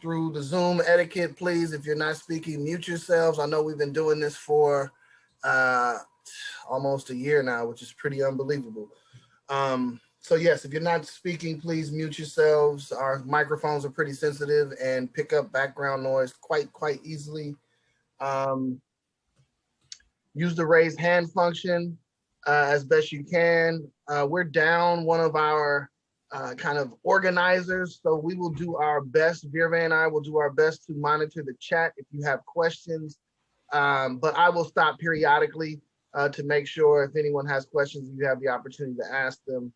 through the Zoom etiquette, please, if you're not speaking, mute yourselves. I know we've been doing this for almost a year now, which is pretty unbelievable. So yes, if you're not speaking, please mute yourselves. Our microphones are pretty sensitive and pick up background noise quite easily. Use the raise hand function as best you can. We're down one of our kind of organizers, so we will do our best. Virve and I will do our best to monitor the chat if you have questions, but I will stop periodically to make sure if anyone has questions, you have the opportunity to ask them.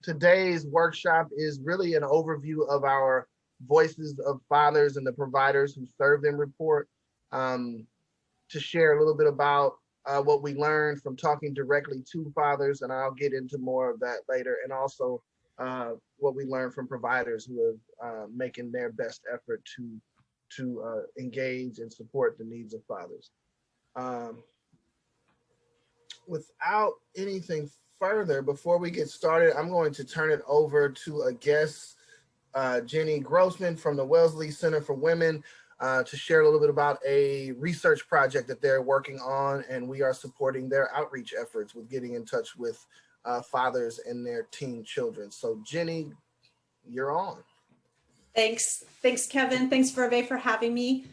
Today's workshop is really an overview of our Voices of Fathers and the Providers Who Serve Them report, to share a little bit about what we learned from talking directly to fathers, and I'll get into more of that later, and also what we learned from providers who are making their best effort to engage and support the needs of fathers. Without anything further, before we get started, I'm going to turn it over to a guest, Jenny Grossman from the Wellesley Center for Women, to share a little bit about a research project that they're working on, and we are supporting their outreach efforts with getting in touch with fathers and their teen children. So Jenny, you're on. Thanks, Kevin. Thanks, Virve, for having me.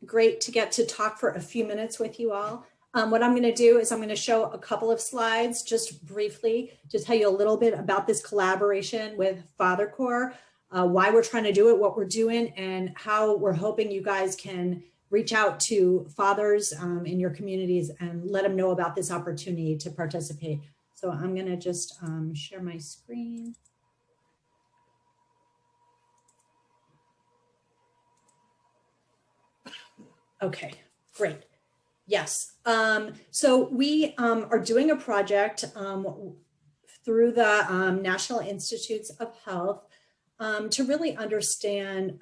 Great to get to talk for a few minutes with you all. What I'm going to do is I'm going to show a couple of slides just briefly to tell you a little bit about this collaboration with Father Corps, why we're trying to do it, what we're doing, and how we're hoping you guys can reach out to fathers in your communities and let them know about this opportunity to participate. So I'm going to just share my screen. Okay, great. Yes, so we are doing a project through the National Institutes of Health to really understand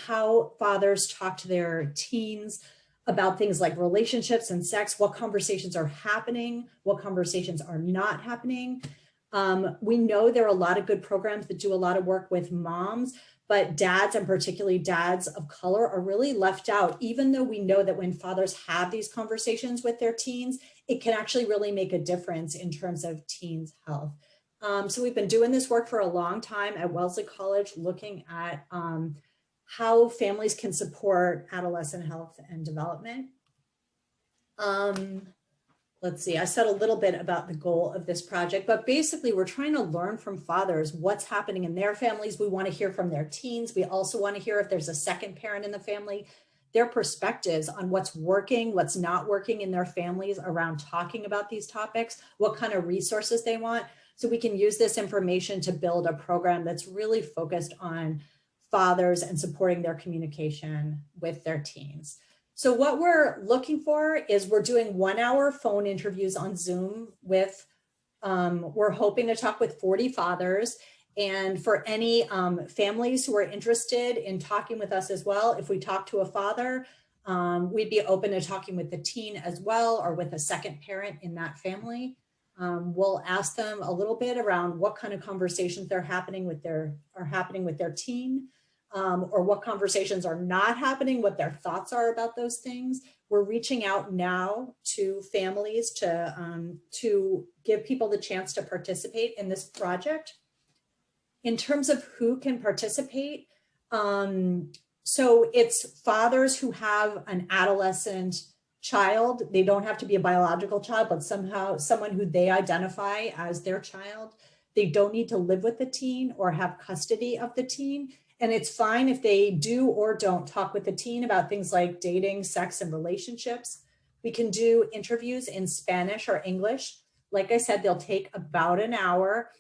how fathers talk to their teens about things like relationships and sex, what conversations are happening, what conversations are not happening. We know there are a lot of good programs that do a lot of work with moms, but dads, and particularly dads of color, are really left out, even though we know that when fathers have these conversations with their teens, it can actually really make a difference in terms of teens' health. So we've been doing this work for a long time at Wellesley College, looking at how families can support adolescent health and development. Let's see, I said a little bit about the goal of this project, but basically we're trying to learn from fathers what's happening in their families. We want to hear from their teens. We also want to hear if there's a second parent in the family, their perspectives on what's working, what's not working in their families around talking about these topics, what kind of resources they want. So we can use this information to build a program that's really focused on fathers and supporting their communication with their teens. So what we're looking for is we're doing 1 hour phone interviews on Zoom with, we're hoping to talk with 40 fathers. And for any families who are interested in talking with us as well, if we talk to a father, we'd be open to talking with the teen as well, or with a second parent in that family. We'll ask them a little bit around what kind of conversations are happening with their teen, or what conversations are not happening, what their thoughts are about those things. We're reaching out now to families to give people the chance to participate in this project. In terms of who can participate, so it's fathers who have an adolescent child. They don't have to be a biological child, but somehow someone who they identify as their child. They don't need to live with the teen or have custody of the teen. And it's fine if they do or don't talk with the teen about things like dating, sex, and relationships. We can do interviews in Spanish or English. Like I said, they'll take about an hour.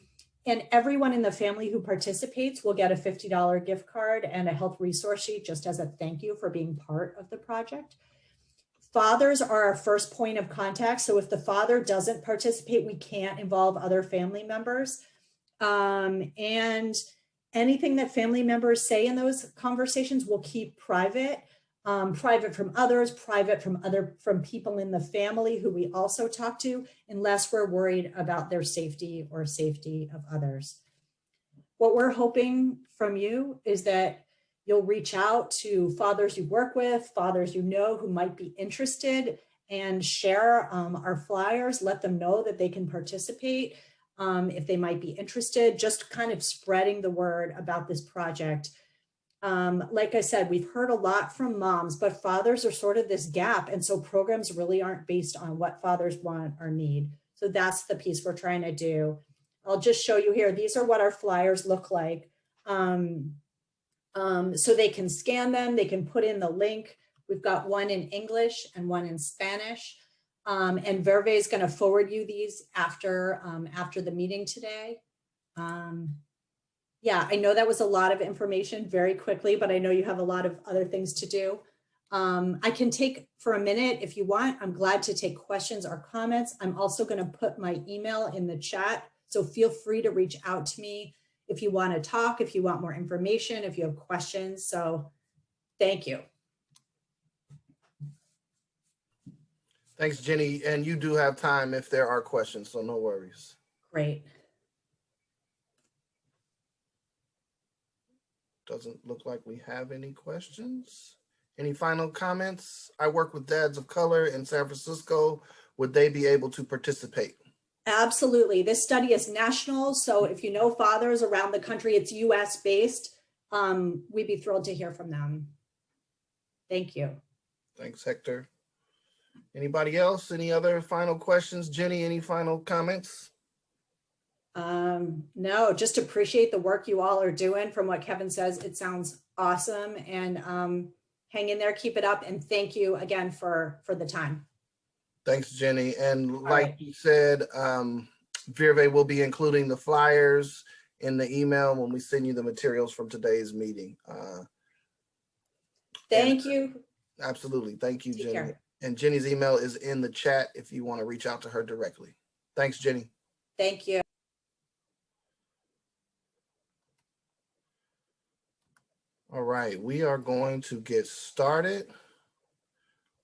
And everyone in the family who participates will get a $50 gift card and a health resource sheet just as a thank you for being part of the project. Fathers are our first point of contact. So if the father doesn't participate, we can't involve other family members. And anything that family members say in those conversations we'll keep private, private from others, private from people in the family who we also talk to, unless we're worried about their safety or safety of others. what we're hoping from you is that you'll reach out to fathers you work with, fathers you know who might be interested, and share our flyers, let them know that they can participate if they might be interested, just kind of spreading the word about this project. Like I said, we've heard a lot from moms, but fathers are sort of this gap. And so programs really aren't based on what fathers want or need. So that's the piece we're trying to do. I'll just show you here. These are what our flyers look like. So they can scan them, they can put in the link. We've got one in English and one in Spanish. And Verve is going to forward you these after the meeting today. Yeah, I know that was a lot of information very quickly, but I know you have a lot of other things to do. I can take for a minute if you want. I'm glad to take questions or comments. I'm also going to put my email in the chat, so feel free to reach out to me if you want to talk, if you want more information, if you have questions. So thank you. Thanks, Jenny. And you do have time if there are questions, so no worries. Great. Doesn't look like we have any questions. Any final comments? I work with Dads of Color in San Francisco. Would they be able to participate? Absolutely. This study is national. So if you know fathers around the country, it's US based. We'd be thrilled to hear from them. Thank you. Thanks, Hector. Anybody else? Any other final questions? Jenny, any final comments? No, just appreciate the work you all are doing. From what Kevin says, it sounds awesome, and hang in there, keep it up, and thank you again for the time. Thanks, Jenny. And like you said, Virve will be including the flyers in the email when we send you the materials from today's meeting. Thank you. Absolutely. Thank you, Take Jenny. care. And Jenny's email is in the chat if you want to reach out to her directly. Thanks, Jenny. Thank you. All right, we are going to get started.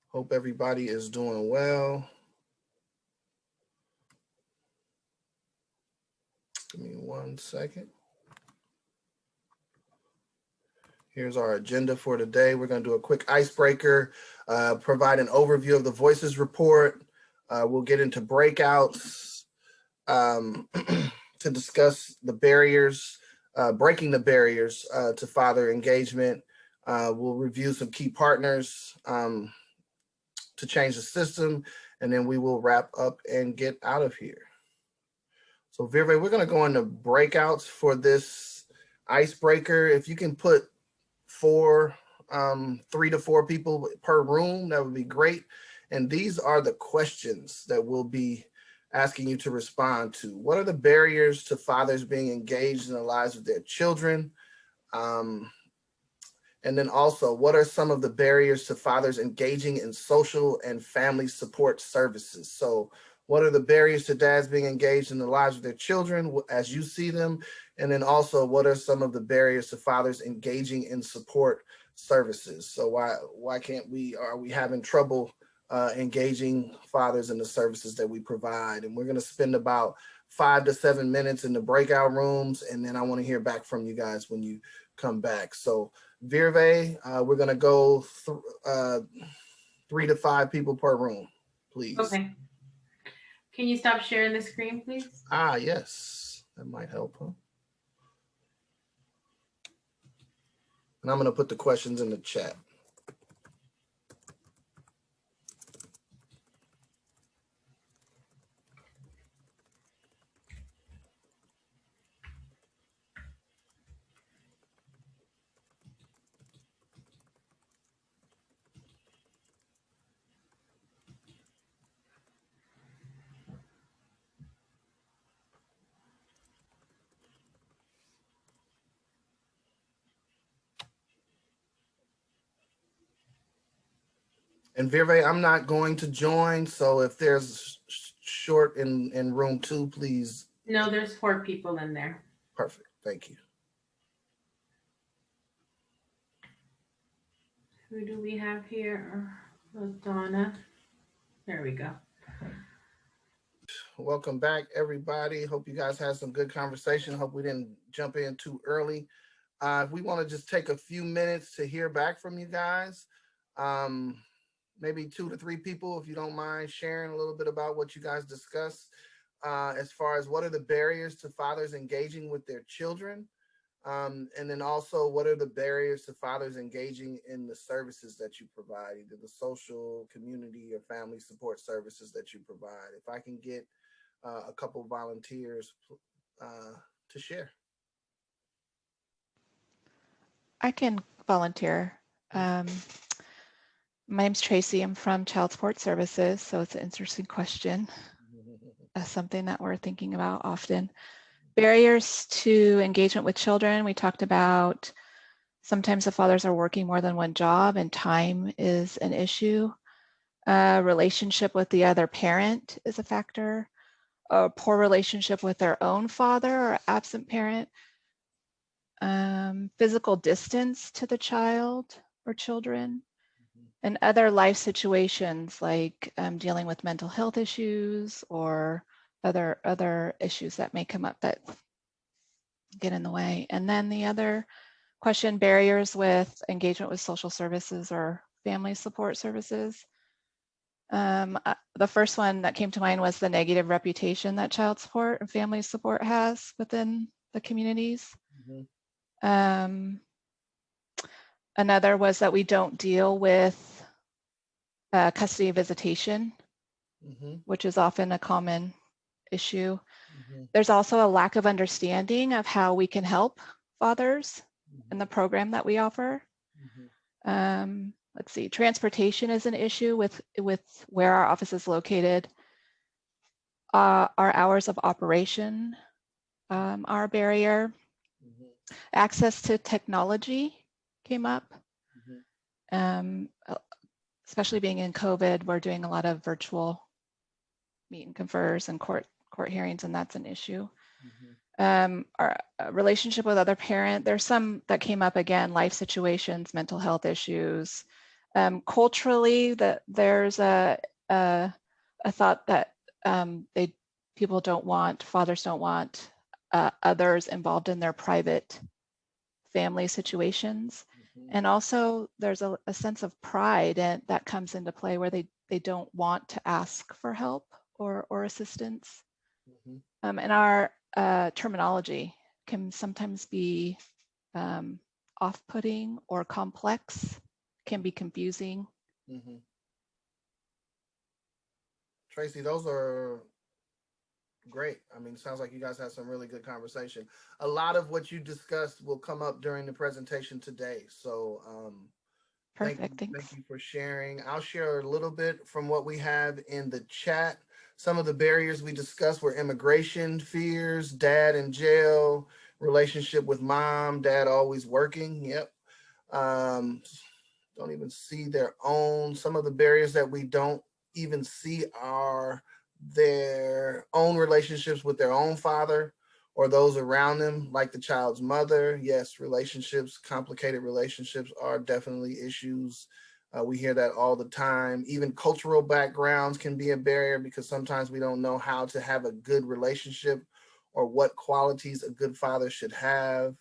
Hope everybody is doing well. Give me 1 second. Here's our agenda for today. We're going to do a quick icebreaker, provide an overview of the Voices report. We'll get into breakouts to discuss the barriers, breaking the barriers to father engagement. We'll review some key partners to change the system, and then we will wrap up and get out of here. So Virve, we're going to go into breakouts for this icebreaker. If you can put 3 to 4 people per room, that would be great. And these are the questions that we'll be asking you to respond to. What are the barriers to fathers being engaged in the lives of their children? And then also, what are some of the barriers to fathers engaging in social and family support services? So what are the barriers to dads being engaged in the lives of their children as you see them? And then also, what are some of the barriers to fathers engaging in support services? So why can't we, are we having trouble engaging fathers in the services that we provide? And we're going to spend about 5 to 7 minutes in the breakout rooms. And then I want to hear back from you guys when you come back. So Virve, we're going to go 3 to 5 people per room, please. Okay. Can you stop sharing the screen, please? Yes, that might help, huh? And I'm going to put the questions in the chat. And Virve, I'm not going to join, so if there's short in room 2, please. No, there's 4 people in there. Perfect, thank you. Who do we have here? Donna. There we go. Welcome back, everybody. Hope you guys had some good conversation. Hope we didn't jump in too early. We want to just take a few minutes to hear back from you guys. Um, Maybe 2 to 3 people, if you don't mind sharing a little bit about what you guys discussed, as far as what are the barriers to fathers engaging with their children. And then also, what are the barriers to fathers engaging in the services that you provide, either the social, community, or family support services that you provide? If I can get a couple volunteers to share. I can volunteer. Um, my name's Tracy. I'm from Child Support Services, so it's an interesting question. Something that we're thinking about often. Barriers to engagement with children. We talked about sometimes the fathers are working more than one job and time is an issue. Relationship with the other parent is a factor. A poor relationship with their own father or absent parent. Physical distance to the child or children. And other life situations like dealing with mental health issues or other issues that may come up that get in the way. And then the other question, barriers with engagement with social services or family support services. The first one that came to mind was the negative reputation that child support and family support has within the communities. Another was that we don't deal with custody visitation, which is often a common issue. There's also a lack of understanding of how we can help fathers in the program that we offer. Let's see, transportation is an issue with where our office is located. Our hours of operation are a barrier. Access to technology came up. Especially being in COVID, we're doing a lot of virtual meet and confers and court hearings, and that's an issue. Our relationship with other parent, there's some that came up again, life situations, mental health issues. Culturally, that there's a thought that fathers don't want others involved in their private family situations. And also there's a sense of pride and that comes into play where they don't want to ask for help or assistance. And our terminology can sometimes be off-putting or complex, can be confusing. Tracy, those are great. I mean, it sounds like you guys had some really good conversation. A lot of what you discussed will come up during the presentation today. So Perfect, thank thanks. you for sharing. I'll share a little bit from what we have in the chat. Some of the barriers we discussed were immigration fears, dad in jail, relationship with mom, dad always working. Yep. Don't even see their own. Some of the barriers that we don't even see are their own relationships with their own father or those around them, like the child's mother. Yes, relationships, complicated relationships are definitely issues. We hear that all the time. Even cultural backgrounds can be a barrier because sometimes we don't know how to have a good relationship or what qualities a good father should have.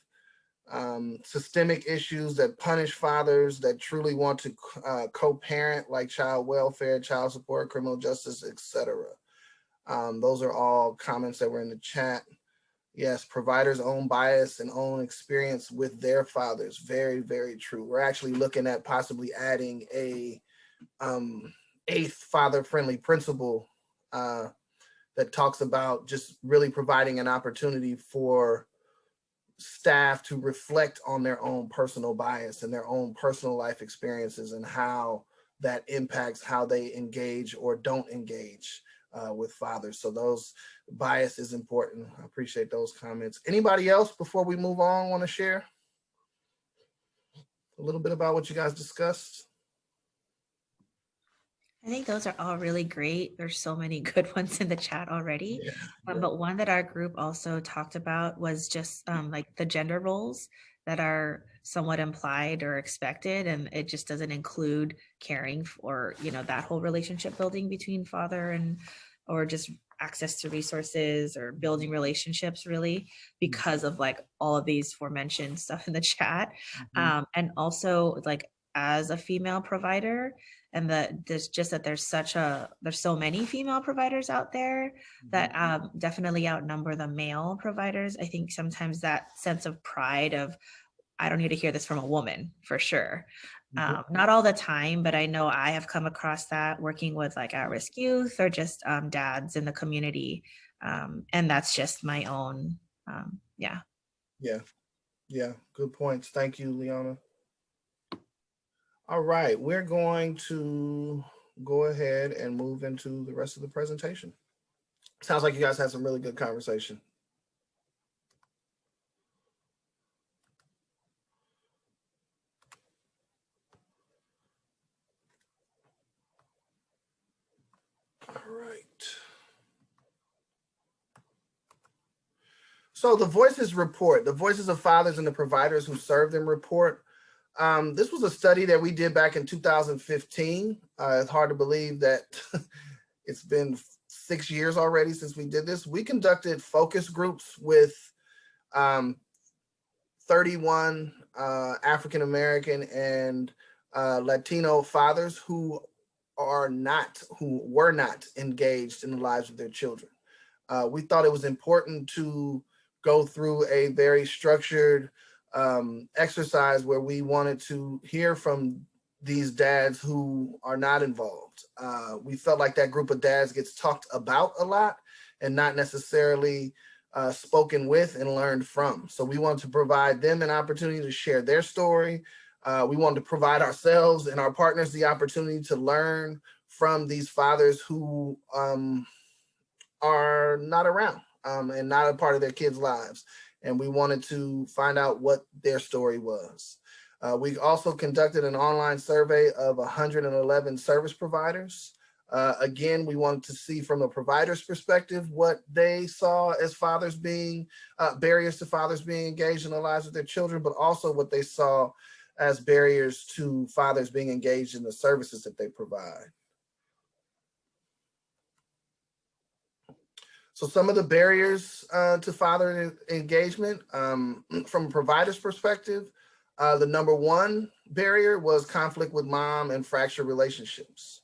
Systemic issues that punish fathers that truly want to co-parent, like child welfare, child support, criminal justice, etc. Those are all comments that were in the chat. Yes, providers' own bias and own experience with their fathers. Very, very true. We're actually looking at possibly adding a eighth father-friendly principle that talks about just really providing an opportunity for staff to reflect on their own personal bias and their own personal life experiences and how that impacts how they engage or don't engage with fathers. So those bias is important. I appreciate those comments. Anybody else before we move on want to share a little bit about what you guys discussed? I think those are all really great. There's so many good ones in the chat already. But one that our group also talked about was just like the gender roles that are somewhat implied or expected, and it just doesn't include caring for, that whole relationship building between father and, or just access to resources or building relationships, really, because of like all of these aforementioned stuff in the chat. And also like as a female provider, and that there's just that there's so many female providers out there that definitely outnumber the male providers. I think sometimes that sense of pride of, I don't need to hear this from a woman, for sure. Not all the time, but I know I have come across that working with like at-risk youth or just dads in the community. And that's just my own, yeah. Yeah, good points. Thank you, Leona. All right, we're going to go ahead and move into the rest of the presentation. Sounds like you guys had some really good conversation. All right. So the Voices report, the Voices of Fathers and the Providers Who Serve Them report. This was a study that we did back in 2015. It's hard to believe that it's been 6 years already since we did this. We conducted focus groups with 31 African American and Latino fathers who were not engaged in the lives of their children. We thought it was important to go through a very structured exercise where we wanted to hear from these dads who are not involved. We felt like that group of dads gets talked about a lot and not necessarily spoken with and learned from. So we wanted to provide them an opportunity to share their story. We wanted to provide ourselves and our partners the opportunity to learn from these fathers who are not around and not a part of their kids' lives. And we wanted to find out what their story was. We also conducted an online survey of 111 service providers. Again, we wanted to see from a provider's perspective what they saw as fathers being, barriers to fathers being engaged in the lives of their children, but also what they saw as barriers to fathers being engaged in the services that they provide. So some of the barriers to father engagement from a provider's perspective, the number one barrier was conflict with mom and fractured relationships.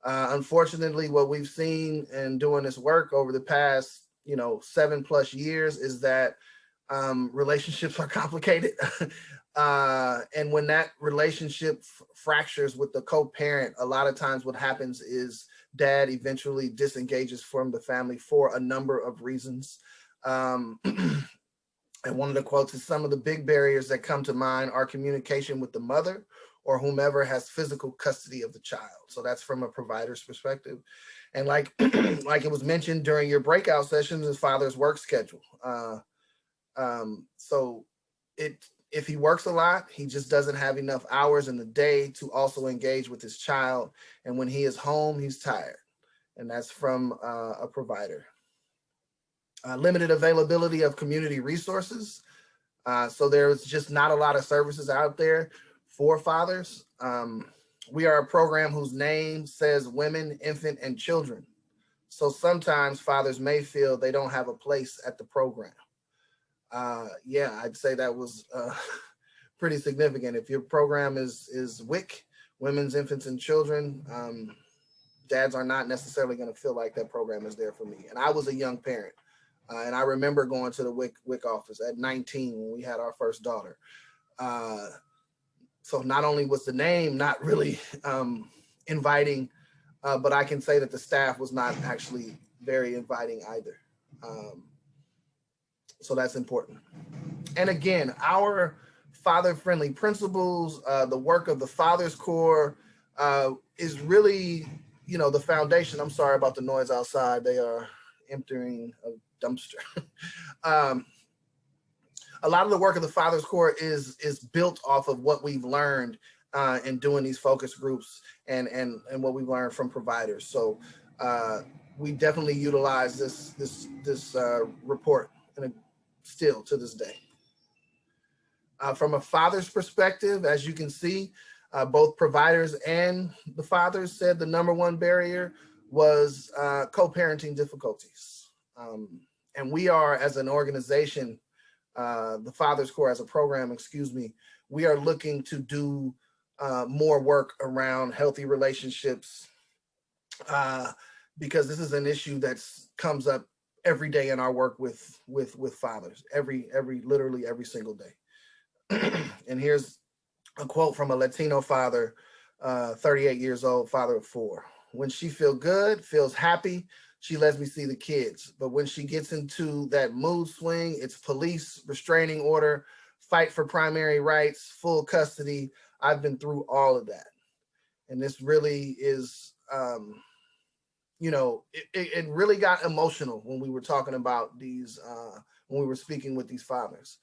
Unfortunately, what we've seen in doing this work over the past, 7+ years is that relationships are complicated. And when that relationship fractures with the co-parent, a lot of times what happens is dad eventually disengages from the family for a number of reasons. And one of the quotes is, some of the big barriers that come to mind are communication with the mother or whomever has physical custody of the child. So that's from a provider's perspective. And like it was mentioned during your breakout sessions, his father's work schedule. So if he works a lot, he just doesn't have enough hours in the day to also engage with his child. And when he is home, he's tired. And that's from a provider. Limited availability of community resources. So there's just not a lot of services out there for fathers. We are a program whose name says women, infant, and children. So sometimes fathers may feel they don't have a place at the program. Yeah, I'd say that was pretty significant. If your program is WIC, Women's, Infants, and Children, dads are not necessarily going to feel like that program is there for me. And I was a young parent. And I remember going to the WIC office at 19 when we had our first daughter. So not only was the name not really inviting, but I can say that the staff was not actually very inviting either. So that's important. And again, our father-friendly principles, the work of the Father's Corps is really, the foundation. I'm sorry about the noise outside. They are emptying a dumpster. A lot of the work of the Father's Corps is built off of what we've learned in doing these focus groups and what we've learned from providers. So we definitely utilize this report still to this day. From a father's perspective, as you can see, both providers and the fathers said the number one barrier was co-parenting difficulties. And we are, as an organization, the Father's Corps as a program, excuse me, we are looking to do more work around healthy relationships, because this is an issue that comes up every day in our work with fathers, literally every single day. And here's a quote from a Latino father, 38 years old, father of 4. When she feels happy, she lets me see the kids. But when she gets into that mood swing, it's police, restraining order, fight for primary rights, full custody. I've been through all of that. And this really is, it really got emotional when we were talking about these, when we were speaking with these fathers.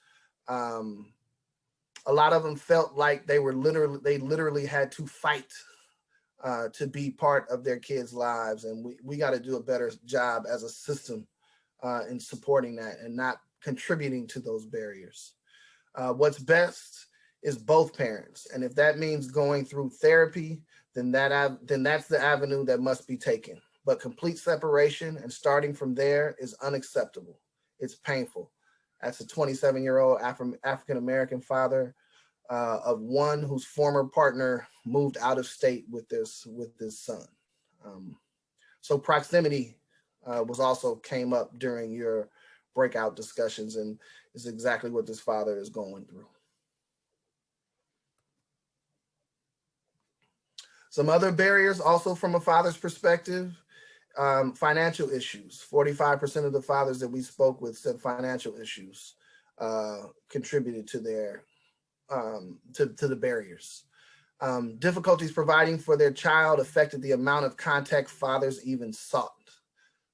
A lot of them felt like they literally had to fight to be part of their kids' lives. And we got to do a better job as a system in supporting that and not contributing to those barriers. What's best is both parents. And if that means going through therapy, then that's the avenue that must be taken. But complete separation and starting from there is unacceptable. It's painful. That's a 27-year-old African-American father of one whose former partner moved out of state with this son. So proximity was also came up during your breakout discussions, and is exactly what this father is going through. Some other barriers also from a father's perspective, financial issues. 45% of the fathers that we spoke with said financial issues contributed to their to the barriers. Difficulties providing for their child affected the amount of contact fathers even sought.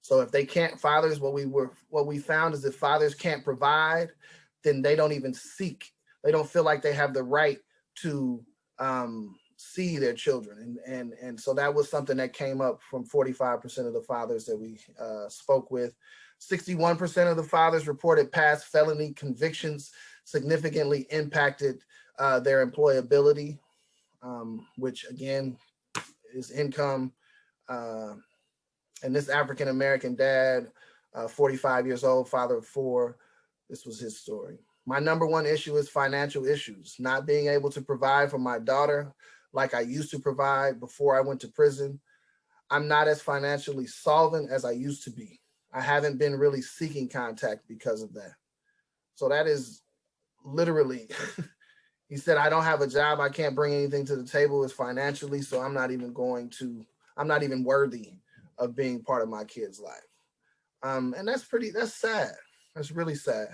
So if they can't, what we found is if fathers can't provide, then they don't even seek. They don't feel like they have the right to see their children. And so that was something that came up from 45% of the fathers that we spoke with. 61% of the fathers reported past felony convictions significantly impacted their employability, which again is income. And this African-American dad, 45 years old, father of 4, this was his story. My number one issue is financial issues, not being able to provide for my daughter like I used to provide before I went to prison. I'm not as financially solvent as I used to be. I haven't been really seeking contact because of that. So that is literally, he said, I don't have a job. I can't bring anything to the table as financially. So I'm not even worthy of being part of my kid's life. And that's sad. That's really sad.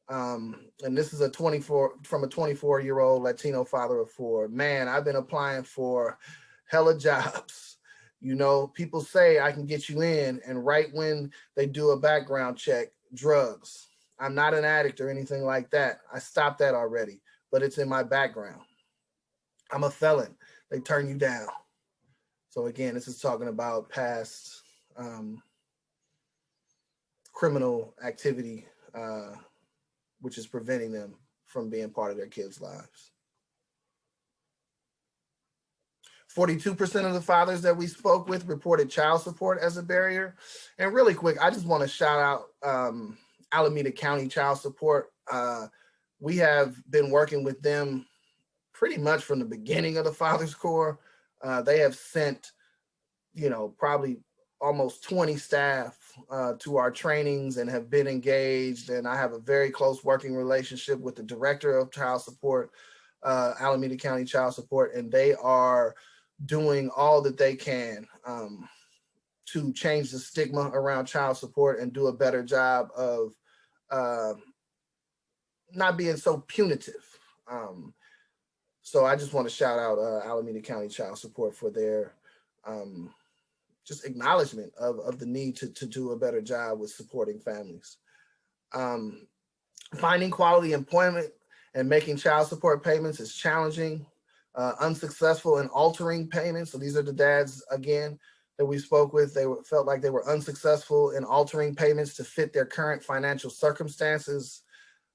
And this is from a 24-year-old Latino father of 4. Man, I've been applying for hella jobs. You know, people say I can get you in, and right when they do a background check, drugs. I'm not an addict or anything like that. I stopped that already, but it's in my background. I'm a felon. They turn you down. So again, this is talking about past criminal activity, which is preventing them from being part of their kids' lives. 42% of the fathers that we spoke with reported child support as a barrier. And really quick, I just want to shout out Alameda County Child Support. We have been working with them pretty much from the beginning of the Father's Corps. They have sent, probably almost 20 staff to our trainings and have been engaged. And I have a very close working relationship with the director of child support, Alameda County Child Support, and they are doing all that they can to change the stigma around child support and do a better job of not being so punitive. So I just want to shout out Alameda County Child Support for their just acknowledgement of the need to do a better job with supporting families. Finding quality employment and making child support payments is challenging. Unsuccessful in altering payments. So these are the dads, again, that we spoke with. They felt like they were unsuccessful in altering payments to fit their current financial circumstances.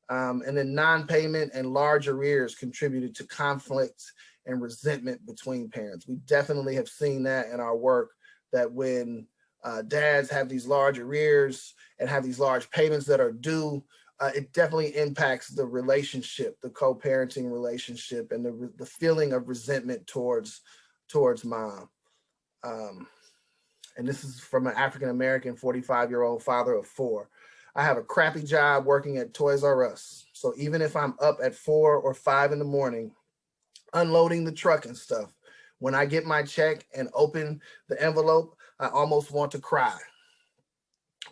And then non-payment and large arrears contributed to conflict and resentment between parents. We definitely have seen that in our work that when dads have these large arrears and have these large payments that are due, it definitely impacts the relationship, the co-parenting relationship, and the feeling of resentment towards mom. And this is from an African-American 45-year-old father of 4. I have a crappy job working at Toys R Us. So even if I'm up at 4 or 5 in the morning, unloading the truck and stuff, when I get my check and open the envelope, I almost want to cry.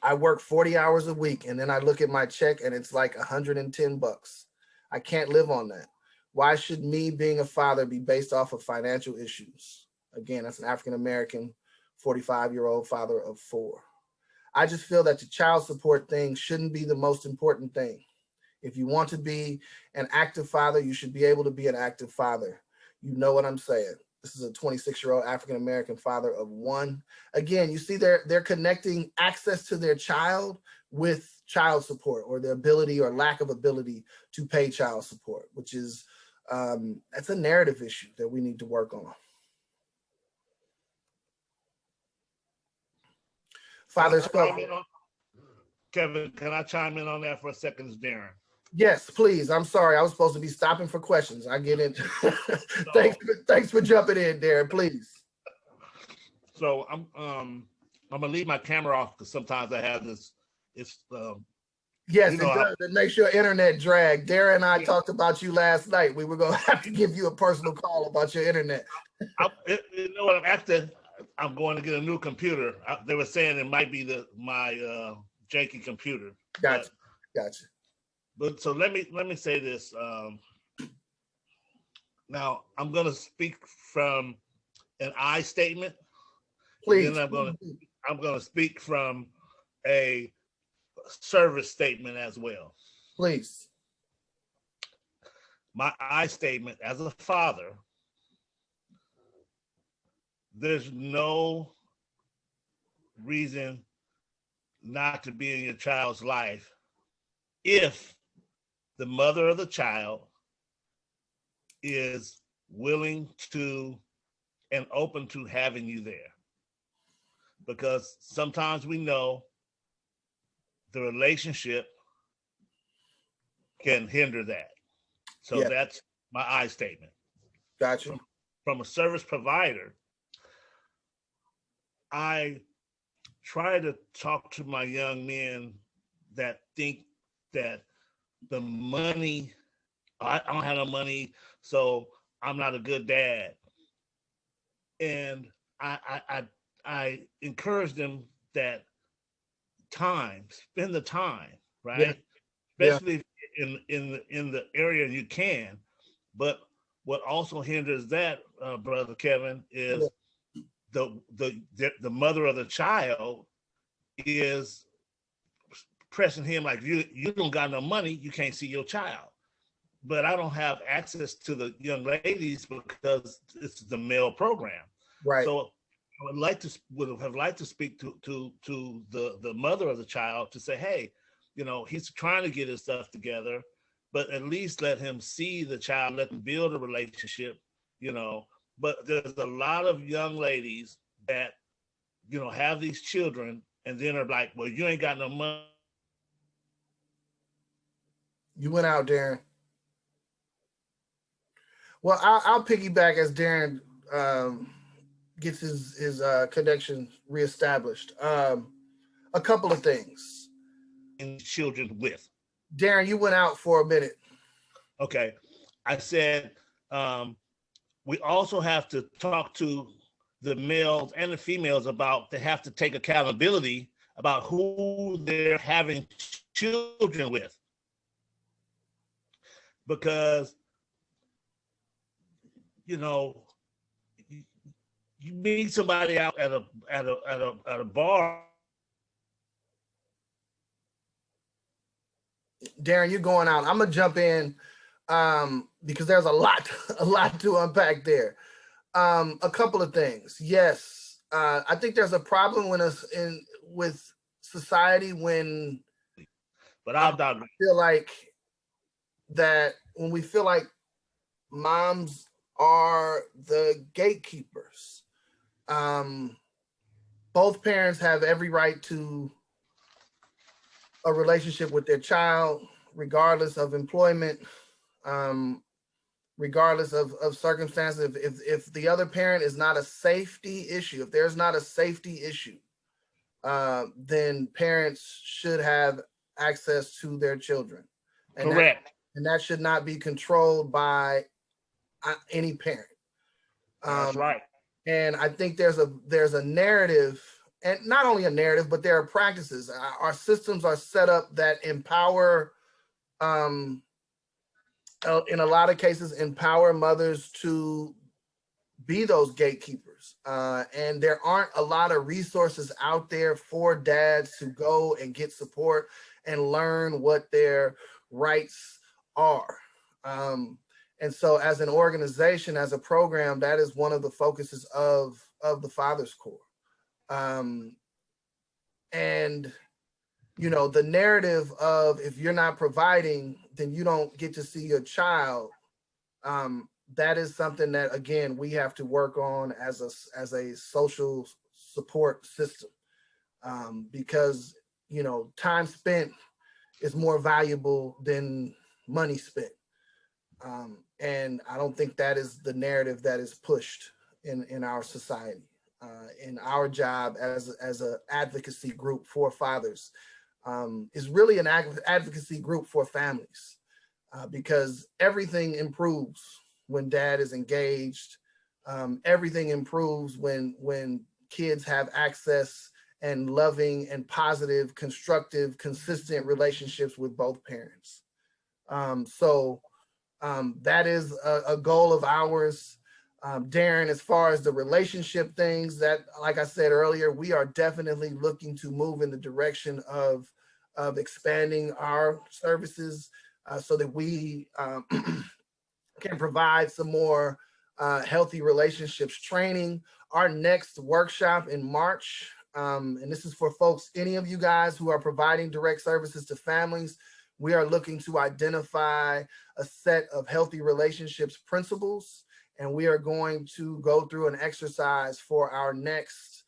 I work 40 hours a week and then I look at my check and it's like $110. I can't live on that. Why should me being a father be based off of financial issues? Again, that's an African-American 45-year-old father of 4. I just feel that the child support thing shouldn't be the most important thing. If you want to be an active father, you should be able to be an active father. You know what I'm saying? This is a 26-year-old African-American father of 1. Again, you see they're connecting access to their child with child support, or their ability or lack of ability to pay child support, which is, that's a narrative issue that we need to work on. Fathers, Kevin, can I chime in on that for a second, Darren? Yes, please. I'm sorry. I was supposed to be stopping for questions. I get it. Thanks for jumping in, Darren, please. So I'm gonna leave my camera off because sometimes I have this. Yes, it does. It makes your internet drag. Darren and I talked about you last night. We were gonna have to give you a personal call about your internet. You know what? I'm going to get a new computer. They were saying it might be my janky computer. Gotcha. But so let me say this. Now I'm going to speak from an I statement. Please. Then I'm going to speak from a service statement as well. Please. My I statement as a father. There's no reason not to be in your child's life if the mother of the child is willing to and open to having you there. Because sometimes we know the relationship can hinder that. So that's my I statement. Gotcha. From a service provider, I try to talk to my young men that think that the money, I don't have no money, so I'm not a good dad. And I encourage them that spend the time, right? Yeah. Especially in the area you can. But what also hinders that, Brother Kevin, is the mother of the child is pressing him like, you don't got no money, you can't see your child. But I don't have access to the young ladies because it's the male program. Right. So I would have liked to speak to the mother of the child to say, hey, he's trying to get his stuff together, but at least let him see the child, let them build a relationship, But there's a lot of young ladies that, have these children and then are like, well, you ain't got no money. You went out, Darren. Well, I'll piggyback as Darren gets his connection reestablished. A couple of things. And children with. Darren, you went out for a minute. Okay. I said, we also have to talk to the males and the females about, they have to take accountability about who they're having children with. Because, you meet somebody out at a bar. Darren, you're going out. I'm gonna jump in because there's a lot to unpack there. A couple of things. Yes, I think there's a problem with society when, but I feel like that when we feel like moms are the gatekeepers. both parents have every right to a relationship with their child, regardless of employment, regardless of circumstances. If the other parent is not a safety issue, if there's not a safety issue, then parents should have access to their children. And Correct. that should not be controlled by any parent. That's right. And I think there's a narrative, and not only a narrative, but there are practices. Our systems are set up that empower, in a lot of cases, empower mothers to be those gatekeepers. And there aren't a lot of resources out there for dads to go and get support and learn what their rights are. And so as an organization, as a program, that is one of the focuses of the Father's Corps. And, you know, the narrative of if you're not providing, then you don't get to see your child. That is something that, again, we have to work on as a social support system, because, you know, time spent is more valuable than money spent. And I don't think that is the narrative that is pushed in our society. And our job as an advocacy group for fathers is really an advocacy group for families, because everything improves when dad is engaged. Everything improves when kids have access and loving and positive, constructive, consistent relationships with both parents. So that is a goal of ours. Darren, as far as the relationship things, that, like I said earlier, we are definitely looking to move in the direction of expanding our services, so that we can provide some more healthy relationships training. Our next workshop in March, and this is for folks, any of you guys who are providing direct services to families, we are looking to identify a set of healthy relationships principles, and we are going to go through an exercise for our next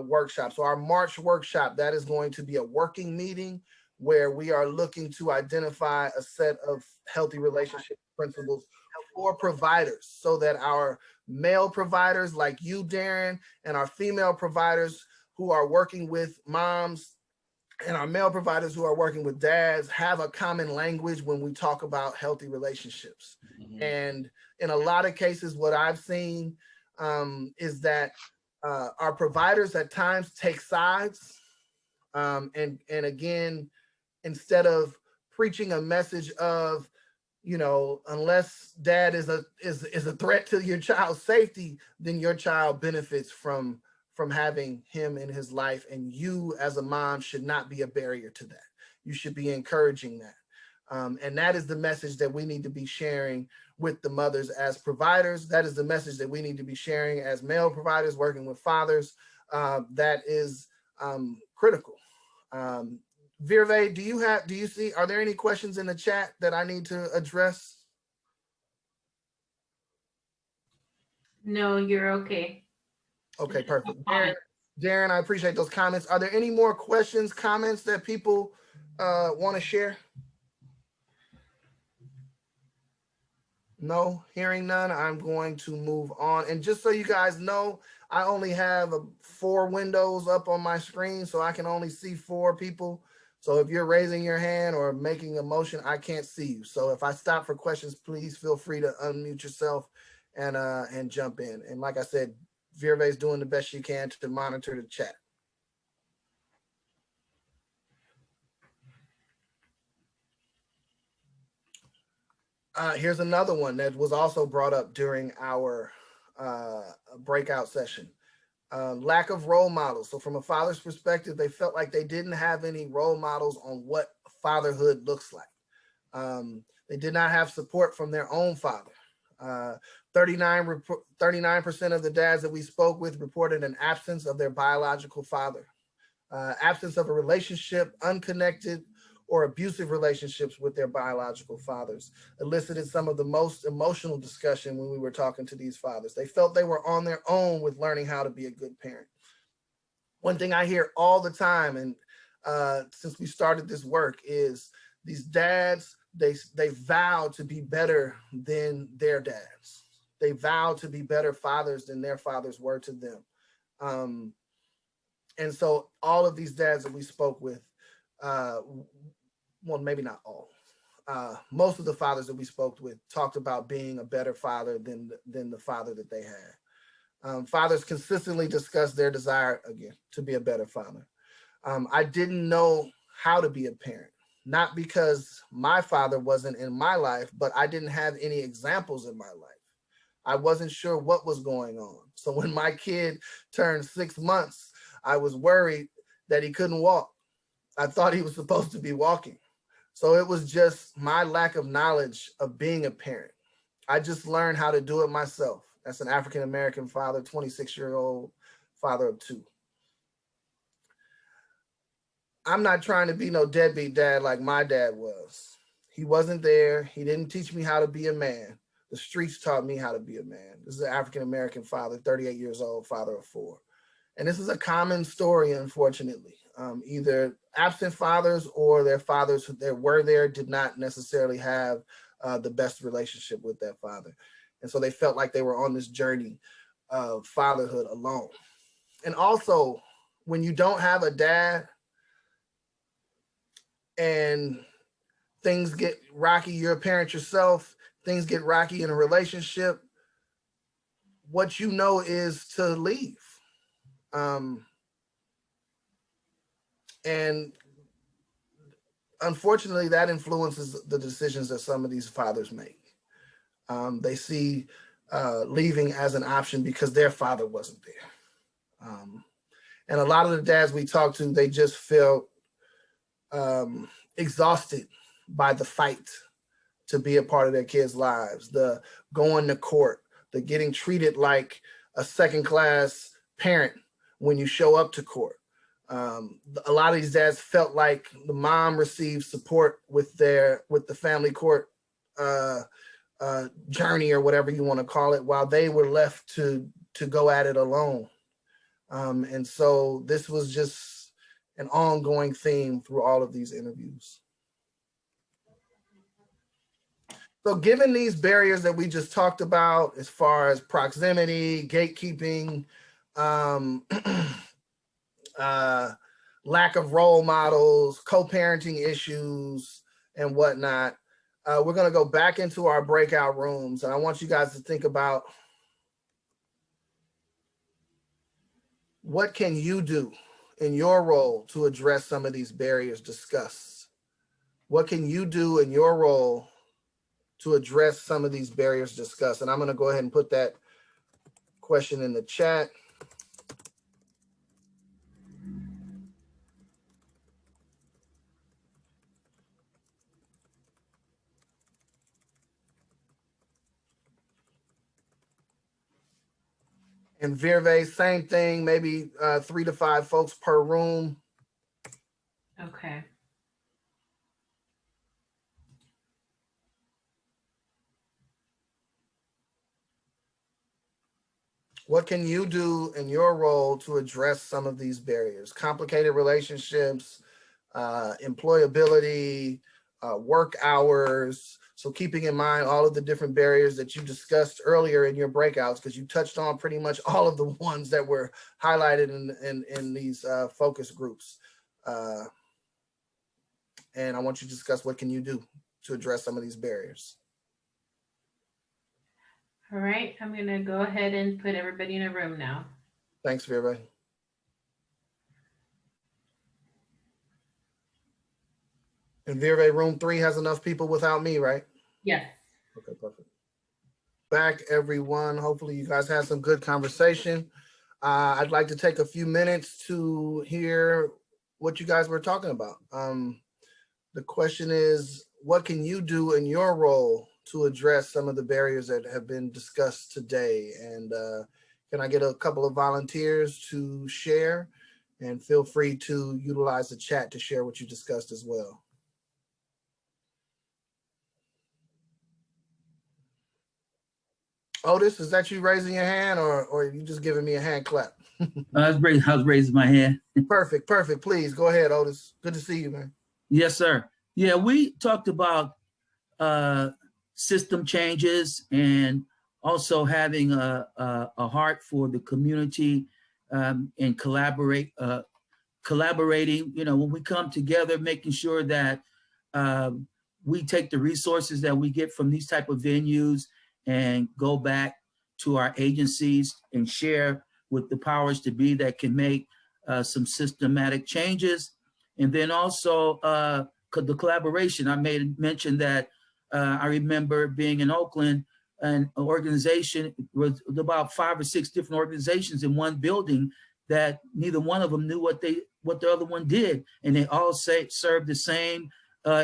workshop. So our March workshop, that is going to be a working meeting where we are looking to identify a set of healthy relationship principles for providers, so that our male providers like you, Darren, and our female providers who are working with moms, and our male providers who are working with dads have a common language when we talk about healthy relationships. Mm-hmm. And in a lot of cases, what I've seen is that our providers at times take sides. And again, instead of preaching a message of, you know, unless dad is a threat to your child's safety, then your child benefits from having him in his life, and you as a mom should not be a barrier to that. You should be encouraging that. And that is the message that we need to be sharing with the mothers as providers. That is the message that we need to be sharing as male providers working with fathers. That is critical. Virve, do you see, are there any questions in the chat that I need to address? No, you're okay. Okay, perfect. Darren, I appreciate those comments. Are there any more questions, comments that people want to share? No, hearing none, I'm going to move on. And just so you guys know, I only have 4 windows up on my screen, so I can only see 4 people. So if you're raising your hand or making a motion, I can't see you. So if I stop for questions, please feel free to unmute yourself and jump in. And like I said, Virve is doing the best she can to monitor the chat. Here's another one that was also brought up during our breakout session. Lack of role models. So from a father's perspective, they felt like they didn't have any role models on what fatherhood looks like. They did not have support from their own father. 39% of the dads that we spoke with reported an absence of their biological father, absence of a relationship, unconnected or abusive relationships with their biological fathers, elicited some of the most emotional discussion when we were talking to these fathers. They felt they were on their own with learning how to be a good parent. One thing I hear all the time, and since we started this work, is these dads, they vow to be better than their dads. They vow to be better fathers than their fathers were to them. And so all of these dads that we spoke with, well, maybe not all, most of the fathers that we spoke with talked about being a better father than the father that they had. Fathers consistently discuss their desire, again, to be a better father. I didn't know how to be a parent, not because my father wasn't in my life, but I didn't have any examples in my life. I wasn't sure what was going on. So when my kid turned 6 months, I was worried that he couldn't walk. I thought he was supposed to be walking. So it was just my lack of knowledge of being a parent. I just learned how to do it myself. That's an African-American father, 26-year-old father of 2. I'm not trying to be no deadbeat dad like my dad was. He wasn't there. He didn't teach me how to be a man. The streets taught me how to be a man. This is an African-American father, 38 years old, father of 4. And this is a common story, unfortunately. Either absent fathers or their fathers that were there did not necessarily have the best relationship with that father. And so they felt like they were on this journey of fatherhood alone. And also, when you don't have a dad and things get rocky, you're a parent yourself, things get rocky in a relationship, what you know is to leave. And unfortunately, that influences the decisions that some of these fathers make. They see leaving as an option because their father wasn't there. And a lot of the dads we talked to, they just felt exhausted by the fight to be a part of their kids' lives, the going to court, the getting treated like a second-class parent when you show up to court. A lot of these dads felt like the mom received support with the family court journey, or whatever you want to call it, while they were left to go at it alone. And so this was just an ongoing theme through all of these interviews. So given these barriers that we just talked about, as far as proximity, gatekeeping, lack of role models, co-parenting issues, and whatnot, we're going to go back into our breakout rooms. And I want you guys to think about, what can you do in your role to address some of these barriers discussed? What can you do in your role to address some of these barriers discussed? And I'm going to go ahead and put that question in the chat. And Virve, same thing, maybe 3 to 5 folks per room. Okay. What can you do in your role to address some of these barriers? Complicated relationships, employability, work hours. So keeping in mind all of the different barriers that you discussed earlier in your breakouts, because you touched on pretty much all of the ones that were highlighted in these focus groups. And I want you to discuss what can you do to address some of these barriers. All right, I'm going to go ahead and put everybody in a room now. Thanks, Virve. And Virve, room 3 has enough people without me, right? Yes. Okay, perfect. Back, everyone. Hopefully you guys had some good conversation. I'd like to take a few minutes to hear what you guys were talking about. The question is, what can you do in your role to address some of the barriers that have been discussed today? And can I get a couple of volunteers to share? And feel free to utilize the chat to share what you discussed as well. Otis, is that you raising your hand, or are you just giving me a hand clap? I was raising my hand. Perfect, perfect. Please go ahead, Otis. Good to see you, man. Yes, sir. Yeah, we talked about system changes and also having a heart for the community and collaborating, when we come together, making sure that we take the resources that we get from these type of venues and go back to our agencies and share with the powers to be that can make some systematic changes. And then also the collaboration. I made mention that I remember being in Oakland, an organization with about 5 or 6 different organizations in one building that neither one of them knew what the other one did, and they all served the same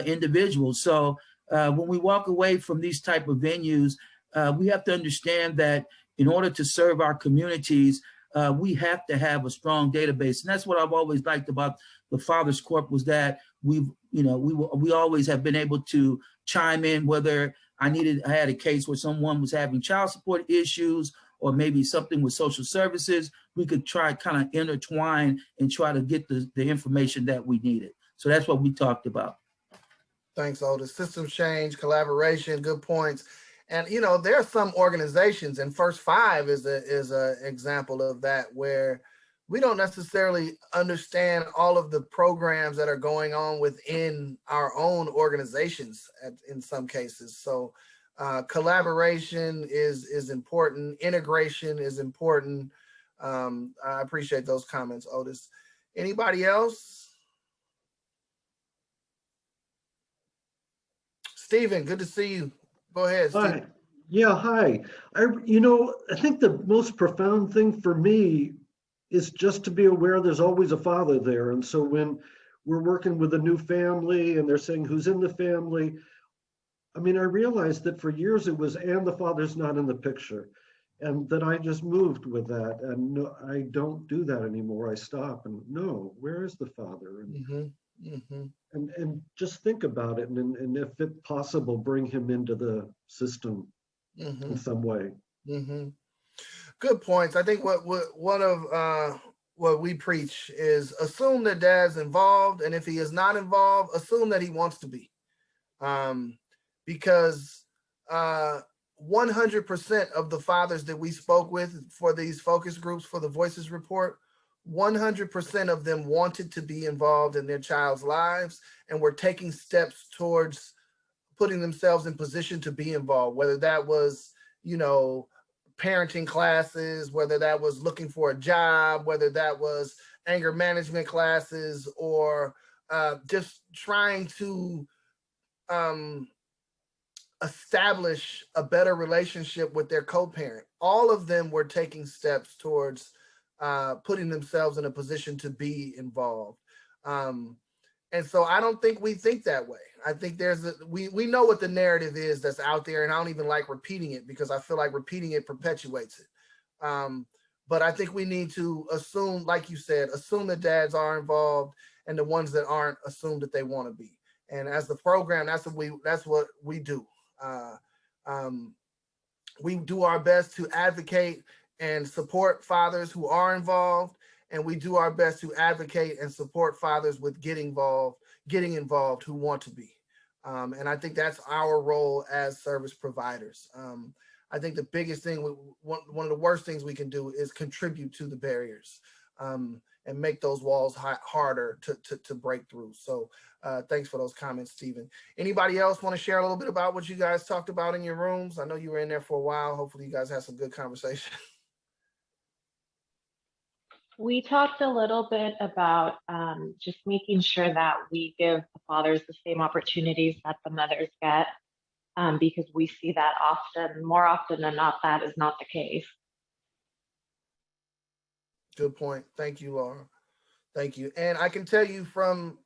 individuals. So when we walk away from these type of venues, we have to understand that in order to serve our communities, we have to have a strong database, and that's what I've always liked about the Fathers Corp was that we always have been able to chime in whether I had a case where someone was having child support issues or maybe something with social services. We could try kind of intertwine and try to get the information that we needed. So that's what we talked about. Thanks, Otis. System change, collaboration, good points. And there are some organizations, and First Five is a example of that, where we don't necessarily understand all of the programs that are going on within our own organizations in some cases. So collaboration is important. Integration is important. I appreciate those comments, Otis. Anybody else? Stephen, good to see you. Go ahead, Stephen. Hi. Yeah, hi. I think the most profound thing for me is just to be aware there's always a father there. And so when we're working with a new family and they're saying who's in the family, I realized that for years it was, and the father's not in the picture. And that I just moved with that. And no, I don't do that anymore. I stop and no, where is the father? And just think about it. And if it's possible, bring him into the system in some way. Good points. I think one of what we preach is assume that dad's involved, and if he is not involved, assume that he wants to be, because 100% of the fathers that we spoke with for these focus groups for the Voices Report, 100% of them wanted to be involved in their child's lives and were taking steps towards putting themselves in position to be involved, whether that was, parenting classes, whether that was looking for a job, whether that was anger management classes, or just trying to establish a better relationship with their co-parent. All of them were taking steps towards putting themselves in a position to be involved. And so I don't think we think that way. I think we know what the narrative is that's out there, and I don't even like repeating it because I feel like repeating it perpetuates it. But I think we need to assume, like you said, assume that dads are involved, and the ones that aren't, assume that they want to be. And as the program, that's what we do. We do our best to advocate and support fathers who are involved, and we do our best to advocate and support fathers with getting involved who want to be. And I think that's our role as service providers. I think the biggest thing, one of the worst things we can do is contribute to the barriers and make those walls harder to break through. So thanks for those comments, Stephen. Anybody else want to share a little bit about what you guys talked about in your rooms? I know you were in there for a while. Hopefully you guys had some good conversation. We talked a little bit about just making sure that we give the fathers the same opportunities that the mothers get, because we see that more often than not, that is not the case. Good point. Thank you, Laura. Thank you. And I can tell you from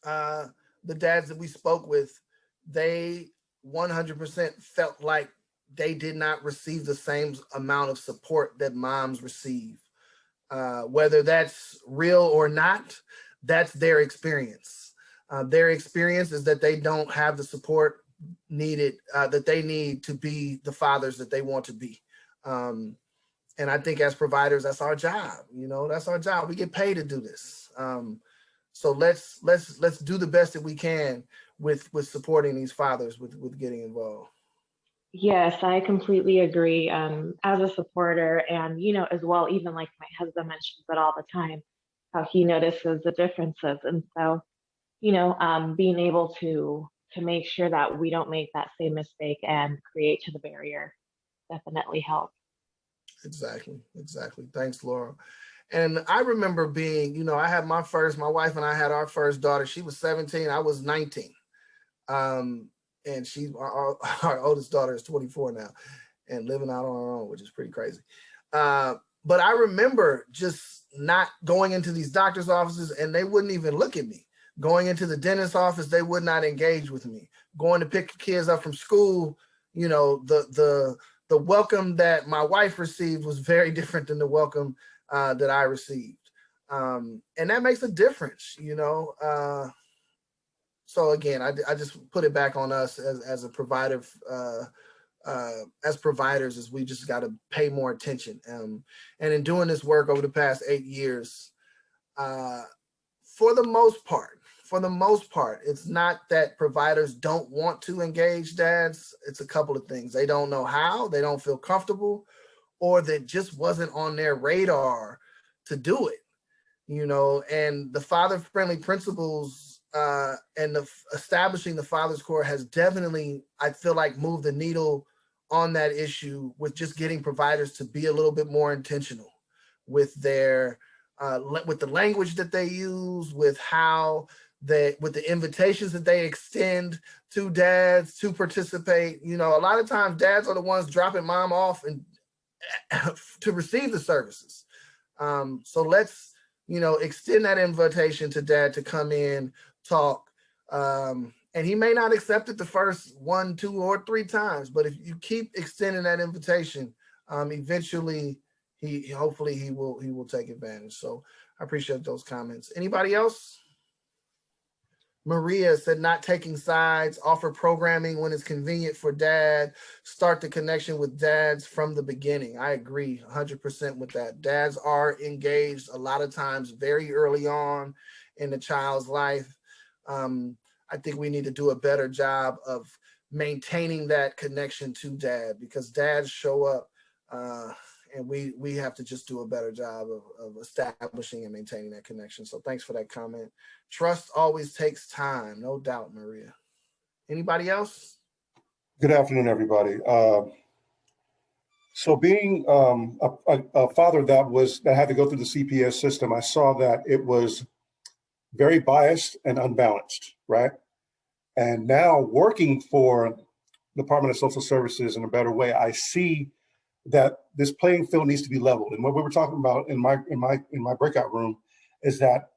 the dads that we spoke with, they 100% felt like they did not receive the same amount of support that moms receive. Whether that's real or not, that's their experience. Their experience is that they don't have the support needed, that they need to be the fathers that they want to be. And I think as providers, that's our job. That's our job. We get paid to do this. So let's do the best that we can with supporting these fathers with getting involved. Yes, I completely agree. As a supporter, and as well, even like my husband mentions it all the time, how he notices the differences, and so being able to make sure that we don't make that same mistake and create to the barrier definitely helps. Exactly. Thanks, Laura. And I remember being, I had my wife and I had our first daughter. She was 17, I was 19. And our oldest daughter is 24 now and living out on her own, which is pretty crazy. But I remember just not going into these doctor's offices and they wouldn't even look at me. Going into the dentist's office, they would not engage with me. Going to pick kids up from school, the welcome that my wife received was very different than the welcome that I received. And that makes a difference, So again, I just put it back on us as a provider, as providers, as we just got to pay more attention. And in doing this work over the past 8 years, for the most part, it's not that providers don't want to engage dads. It's a couple of things. They don't know how, they don't feel comfortable, or that just wasn't on their radar to do it, and the father-friendly principles and establishing the Father's Corps has definitely, I feel like, moved the needle on that issue with just getting providers to be a little bit more intentional with their with the language that they use, with with the invitations that they extend to dads to participate. A lot of times dads are the ones dropping mom off and to receive the services. So let's, extend that invitation to dad to come in, talk. And he may not accept it the first 1, 2, or 3 times, but if you keep extending that invitation, eventually hopefully he will take advantage. So I appreciate those comments. Anybody else? Maria said, not taking sides, offer programming when it's convenient for dad, start the connection with dads from the beginning. I agree 100% with that. Dads are engaged a lot of times very early on in the child's life. I think we need to do a better job of maintaining that connection to dad, because dads show up and we have to just do a better job of establishing and maintaining that connection. So thanks for that comment. Trust always takes time, no doubt, Maria. Anybody else? Good afternoon, everybody. So being a father that had to go through the CPS system, I saw that it was very biased and unbalanced, right? And now working for Department of Social Services in a better way, I see that this playing field needs to be leveled. And what we were talking about in my breakout room is that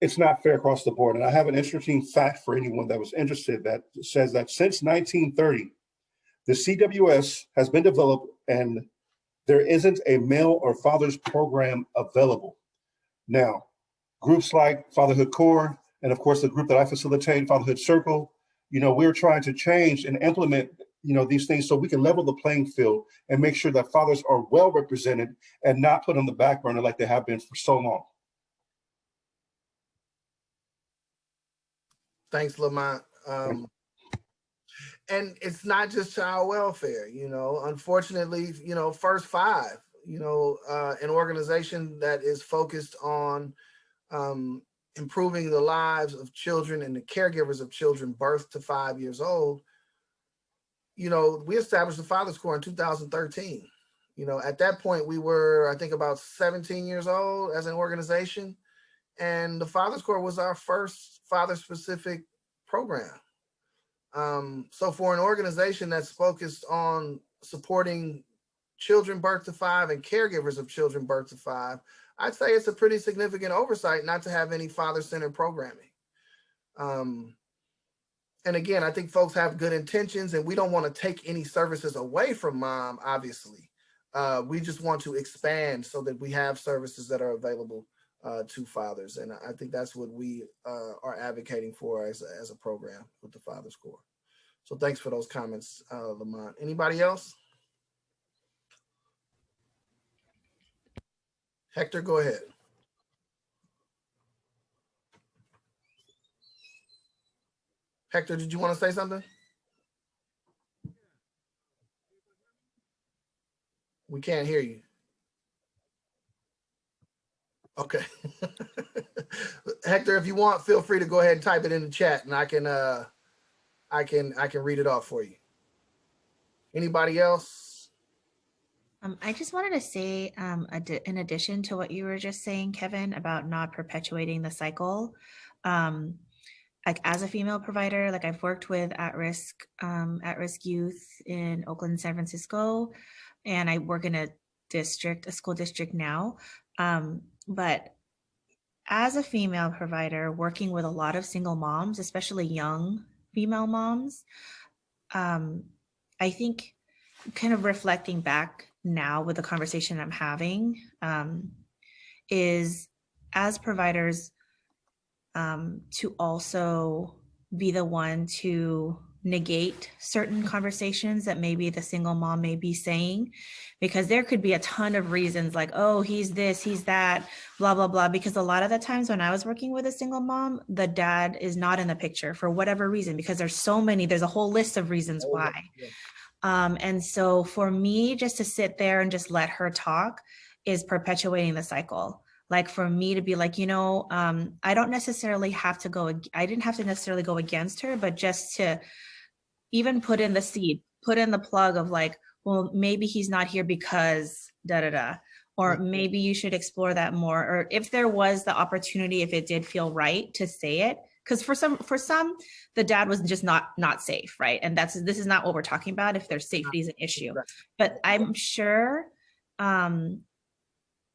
it's not fair across the board. And I have an interesting fact for anyone that was interested that says that since 1930, the CWS has been developed and there isn't a male or father's program available. Now, groups like Fatherhood Core, and of course the group that I facilitate, Fatherhood Circle, we're trying to change and implement these things so we can level the playing field and make sure that fathers are well represented and not put on the back burner like they have been for so long. Thanks, Lamont. And it's not just child welfare, unfortunately, First Five, an organization that is focused on improving the lives of children and the caregivers of children birth to 5 years old. We established the Father's Corps in 2013. At that point we were, I think, about 17 years old as an organization. And the Father's Corps was our first father-specific program. So for an organization that's focused on supporting children birth to 5 and caregivers of children birth to 5, I'd say it's a pretty significant oversight not to have any father-centered programming. And again, I think folks have good intentions and we don't want to take any services away from mom, obviously. We just want to expand so that we have services that are available to fathers. And I think that's what we are advocating for as a program with the Father's Corps. So thanks for those comments, Lamont. Anybody else? Hector, go ahead. Hector, did you want to say something? We can't hear you. Okay. Hector, if you want, feel free to go ahead and type it in the chat, and I can read it off for you. Anybody else? I just wanted to say, in addition to what you were just saying, Kevin, about not perpetuating the cycle, like as a female provider, like I've worked with at-risk youth in Oakland, San Francisco, and I work in a school district now. But as a female provider working with a lot of single moms, especially young female moms, I think kind of reflecting back now with the conversation I'm having, is as providers, to also be the one to negate certain conversations that maybe the single mom may be saying, because there could be a ton of reasons like, oh, he's this, he's that, blah, blah, blah. Because a lot of the times when I was working with a single mom, the dad is not in the picture for whatever reason, because there's a whole list of reasons why. And so for me, just to sit there and just let her talk is perpetuating the cycle. Like for me to be like, I don't necessarily have to go, I didn't have to necessarily go against her, but just to even put in the seed, put in the plug of like, well, maybe he's not here because da-da-da, or maybe you should explore that more. Or if there was the opportunity, if it did feel right to say it, because for some, the dad was just not safe, right? And this is not what we're talking about if their safety is an issue. But I'm sure,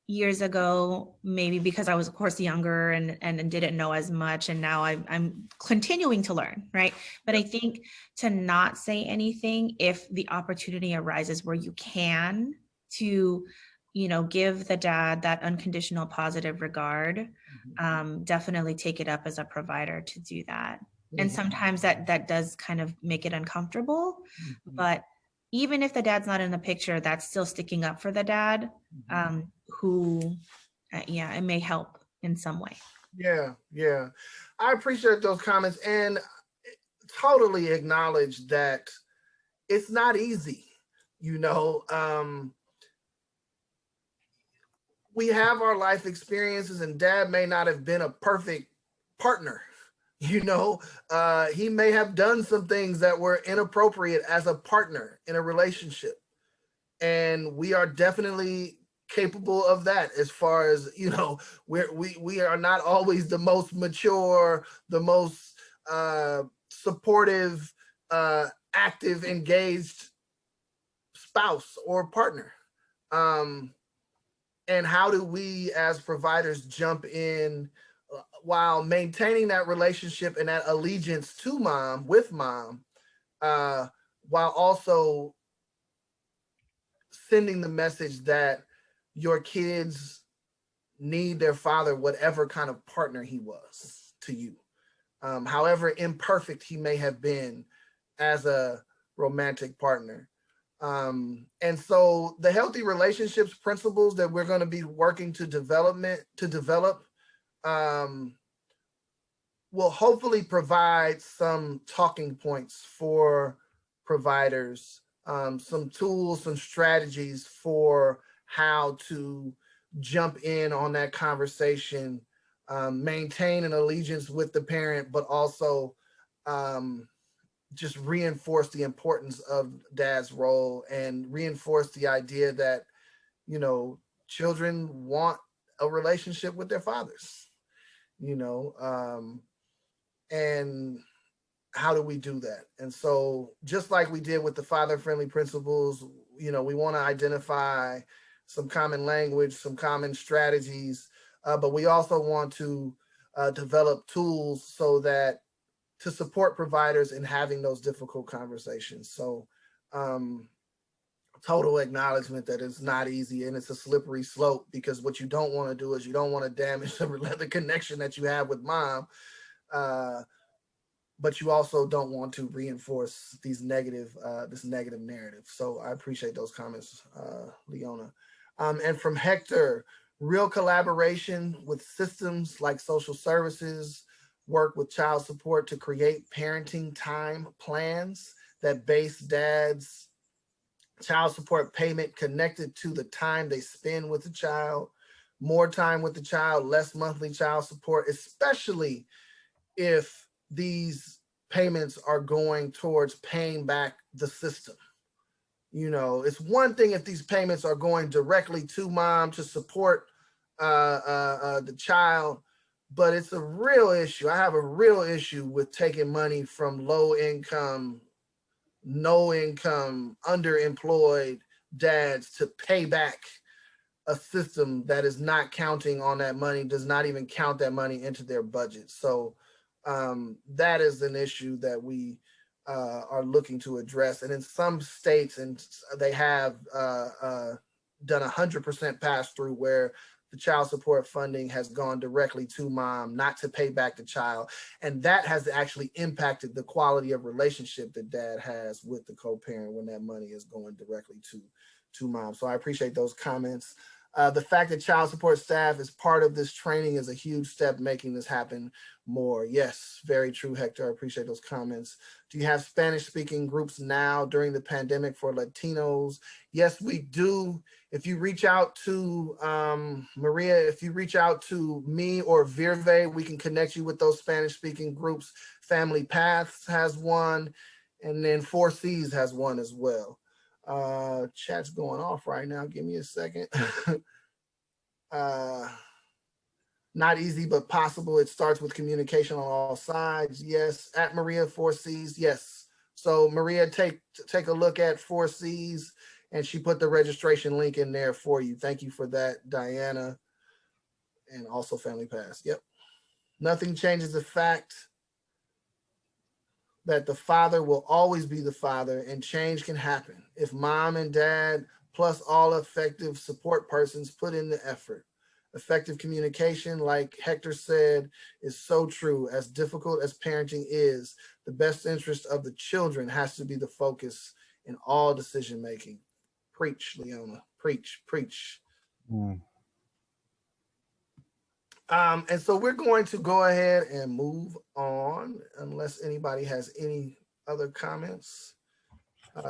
years ago, maybe because I was of course younger and didn't know as much, and now I'm continuing to learn, right? But I think to not say anything if the opportunity arises where you can, to give the dad that unconditional positive regard, definitely take it up as a provider to do that. And sometimes that does kind of make it uncomfortable, but even if the dad's not in the picture, that's still sticking up for the dad, who, it may help in some way. Yeah. I appreciate those comments and totally acknowledge that it's not easy. We have our life experiences, and dad may not have been a perfect partner. He may have done some things that were inappropriate as a partner in a relationship. And we are definitely capable of that, as far as, we are not always the most mature, the most supportive, active, engaged spouse or partner. And how do we as providers jump in while maintaining that relationship and that allegiance to mom, with mom, while also sending the message that your kids need their father, whatever kind of partner he was to you, however imperfect he may have been as a romantic partner. And so the healthy relationships principles that we're going to be working to develop will hopefully provide some talking points for providers, some tools, some strategies for how to jump in on that conversation, maintain an allegiance with the parent, but also just reinforce the importance of dad's role and reinforce the idea that, children want a relationship with their fathers, and how do we do that? And so just like we did with the father-friendly principles, we want to identify some common language, some common strategies, but we also want to develop tools so that to support providers in having those difficult conversations. So total acknowledgement that it's not easy and it's a slippery slope, because what you don't want to do is you don't want to damage the connection that you have with mom, but you also don't want to reinforce this negative narrative. So I appreciate those comments, Leona. And from Hector, Real collaboration with systems like social services, work with child support to create parenting time plans that base dads' child support payment connected to the time they spend with the child, more time with the child, less monthly child support, especially if these payments are going towards paying back the system. You know, it's one thing if these payments are going directly to mom to support the child, but it's a real issue. I have a real issue with taking money from low income, no income, underemployed dads to pay back a system that is not counting on that money, does not even count that money into their budget. So that is an issue that we are looking to address. And in some states, and they have done 100% pass through where the child support funding has gone directly to mom, not to pay back the child. And that has actually impacted the quality of relationship that dad has with the co-parent when that money is going directly to mom. So I appreciate those comments. The fact that child support staff is part of this training is a huge step making this happen more. Yes, very true, Hector. I appreciate those comments. Do you have Spanish speaking groups now during the pandemic for Latinos? Yes, we do. If you reach out to Maria, if you reach out to me or Virve, we can connect you with those Spanish speaking groups. Family Paths has one, and then 4Cs has one as well. Chat's going off right now. Give me a second. Not easy, but possible. It starts with communication on all sides. Yes. At Maria 4Cs. Yes. So Maria, take a look at 4Cs, and she put the registration link in there for you. Thank you for that, Diana. And also Family Pass. Yep. Nothing changes the fact that the father will always be the father, and change can happen if mom and dad plus all effective support persons put in the effort. Effective communication, like Hector said, is so true. As difficult as parenting is, the best interest of the children has to be the focus in all decision making. Preach, Leona. Preach, preach. And so we're going to go ahead and move on unless anybody has any other comments. Let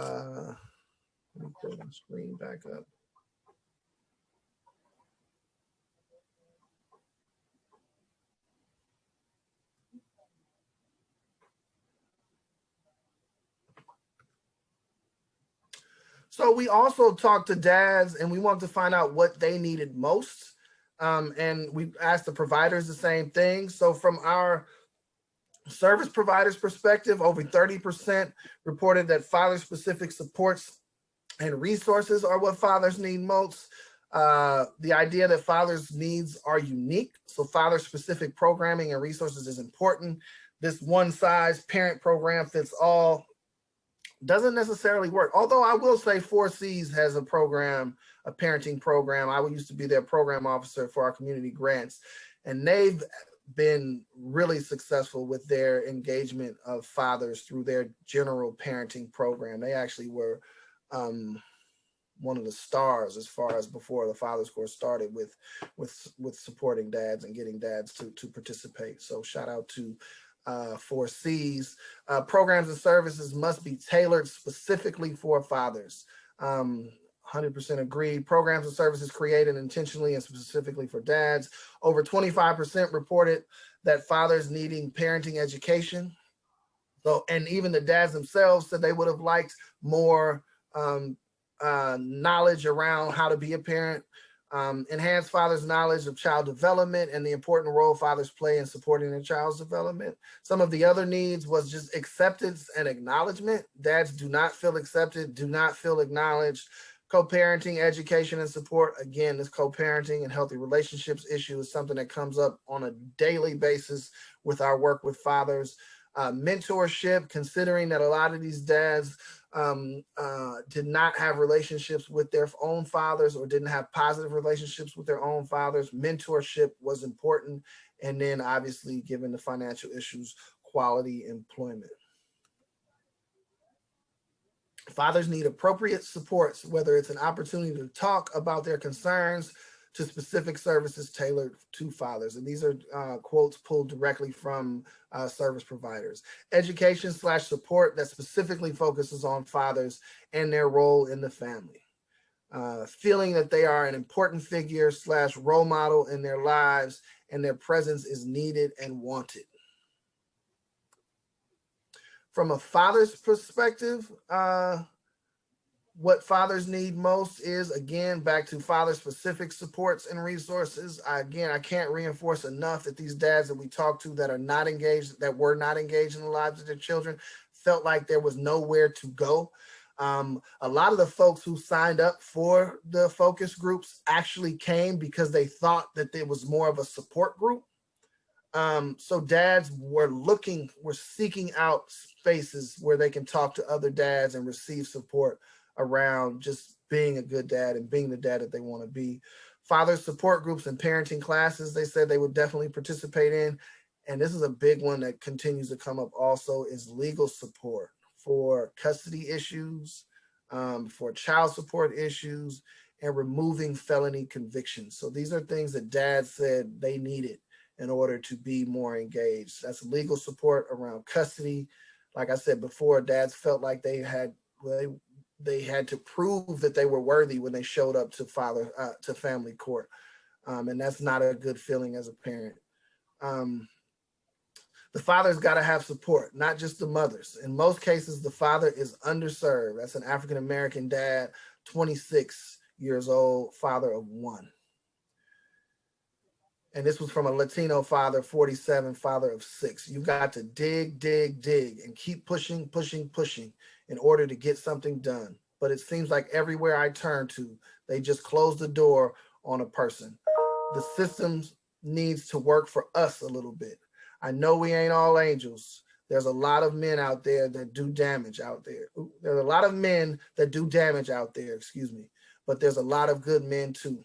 me pull my screen back up. So we also talked to dads, and we wanted to find out what they needed most. And we asked the providers the same thing. So from our service providers' perspective, over 30% reported that father-specific supports and resources are what fathers need most. The idea that fathers' needs are unique, so father-specific programming and resources is important. This one-size parent program fits all doesn't necessarily work. Although I will say 4Cs has a program, a parenting program. I used to be their program officer for our community grants, and they've been really successful with their engagement of fathers through their general parenting program. They actually were one of the stars as far as before the Father's Course started with supporting dads and getting dads to participate. So shout out to 4Cs. Programs and services must be tailored specifically for fathers. 100% agree. Programs and services created intentionally and specifically for dads. Over 25% reported that fathers needing parenting education. So, and even the dads themselves said they would have liked more knowledge around how to be a parent. Enhance fathers' knowledge of child development and the important role fathers play in supporting their child's development. Some of the other needs was just acceptance and acknowledgement. Dads do not feel accepted, do not feel acknowledged. Co-parenting, education, and support. Again, this co-parenting and healthy relationships issue is something that comes up on a daily basis with our work with fathers. Mentorship, considering that a lot of these dads did not have relationships with their own fathers or didn't have positive relationships with their own fathers. Mentorship was important. And then obviously, given the financial issues, quality employment. Fathers need appropriate supports, whether it's an opportunity to talk about their concerns, to specific services tailored to fathers. And these are quotes pulled directly from service providers. Education/support that specifically focuses on fathers and their role in the family. Feeling that they are an important figure/role model in their lives and their presence is needed and wanted. From a father's perspective, what fathers need most is, again, back to father-specific supports and resources. I can't reinforce enough that these dads that we talk to that are not engaged, that were not engaged in the lives of their children, felt like there was nowhere to go. A lot of the folks who signed up for the focus groups actually came because they thought that there was more of a support group. So dads were seeking out spaces where they can talk to other dads and receive support around just being a good dad and being the dad that they want to be. Father support groups and parenting classes, they said they would definitely participate in. And this is a big one that continues to come up also, is legal support for custody issues, for child support issues, and removing felony convictions. So these are things that dads said they needed in order to be more engaged. That's legal support around custody. Like I said before, dads felt like they had to prove that they were worthy when they showed up to family court. And that's not a good feeling as a parent. The father's got to have support, not just the mothers. In most cases, the father is underserved. That's an African-American dad, 26 years old, father of one. And this was from a Latino father, 47, father of 6. You've got to dig, and keep pushing in order to get something done. But it seems like everywhere I turn to, they just close the door on a person. The system needs to work for us a little bit. I know we ain't all angels. There's a lot of men out there that do damage out there. There's a lot of men that do damage out there, but there's a lot of good men too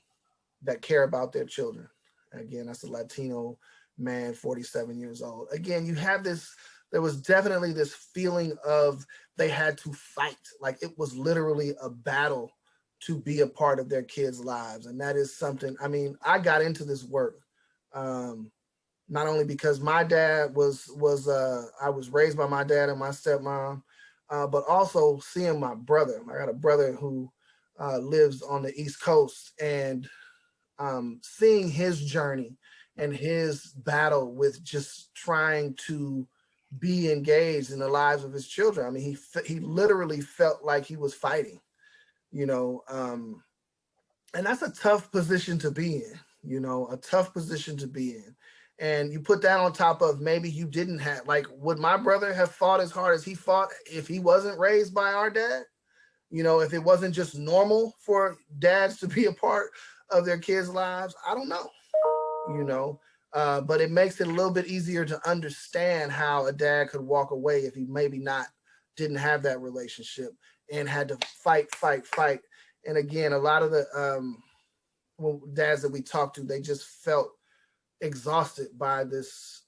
that care about their children. Again, that's a Latino man, 47 years old. Again, you have this, there was definitely this feeling of they had to fight. Like it was literally a battle to be a part of their kids' lives. And that is something, I mean, I got into this work not only because my dad I was raised by my dad and my stepmom, but also seeing my brother. I got a brother who lives on the East Coast, and seeing his journey and his battle with just trying to be engaged in the lives of his children. I mean, he literally felt like he was fighting, and that's a tough position to be in, a tough position to be in. And you put that on top of maybe you didn't have, like, would my brother have fought as hard as he fought if he wasn't raised by our dad? If it wasn't just normal for dads to be a part of their kids' lives, I don't know, but it makes it a little bit easier to understand how a dad could walk away if he maybe didn't have that relationship and had to fight. And again, a lot of the dads that we talked to, they just felt exhausted by this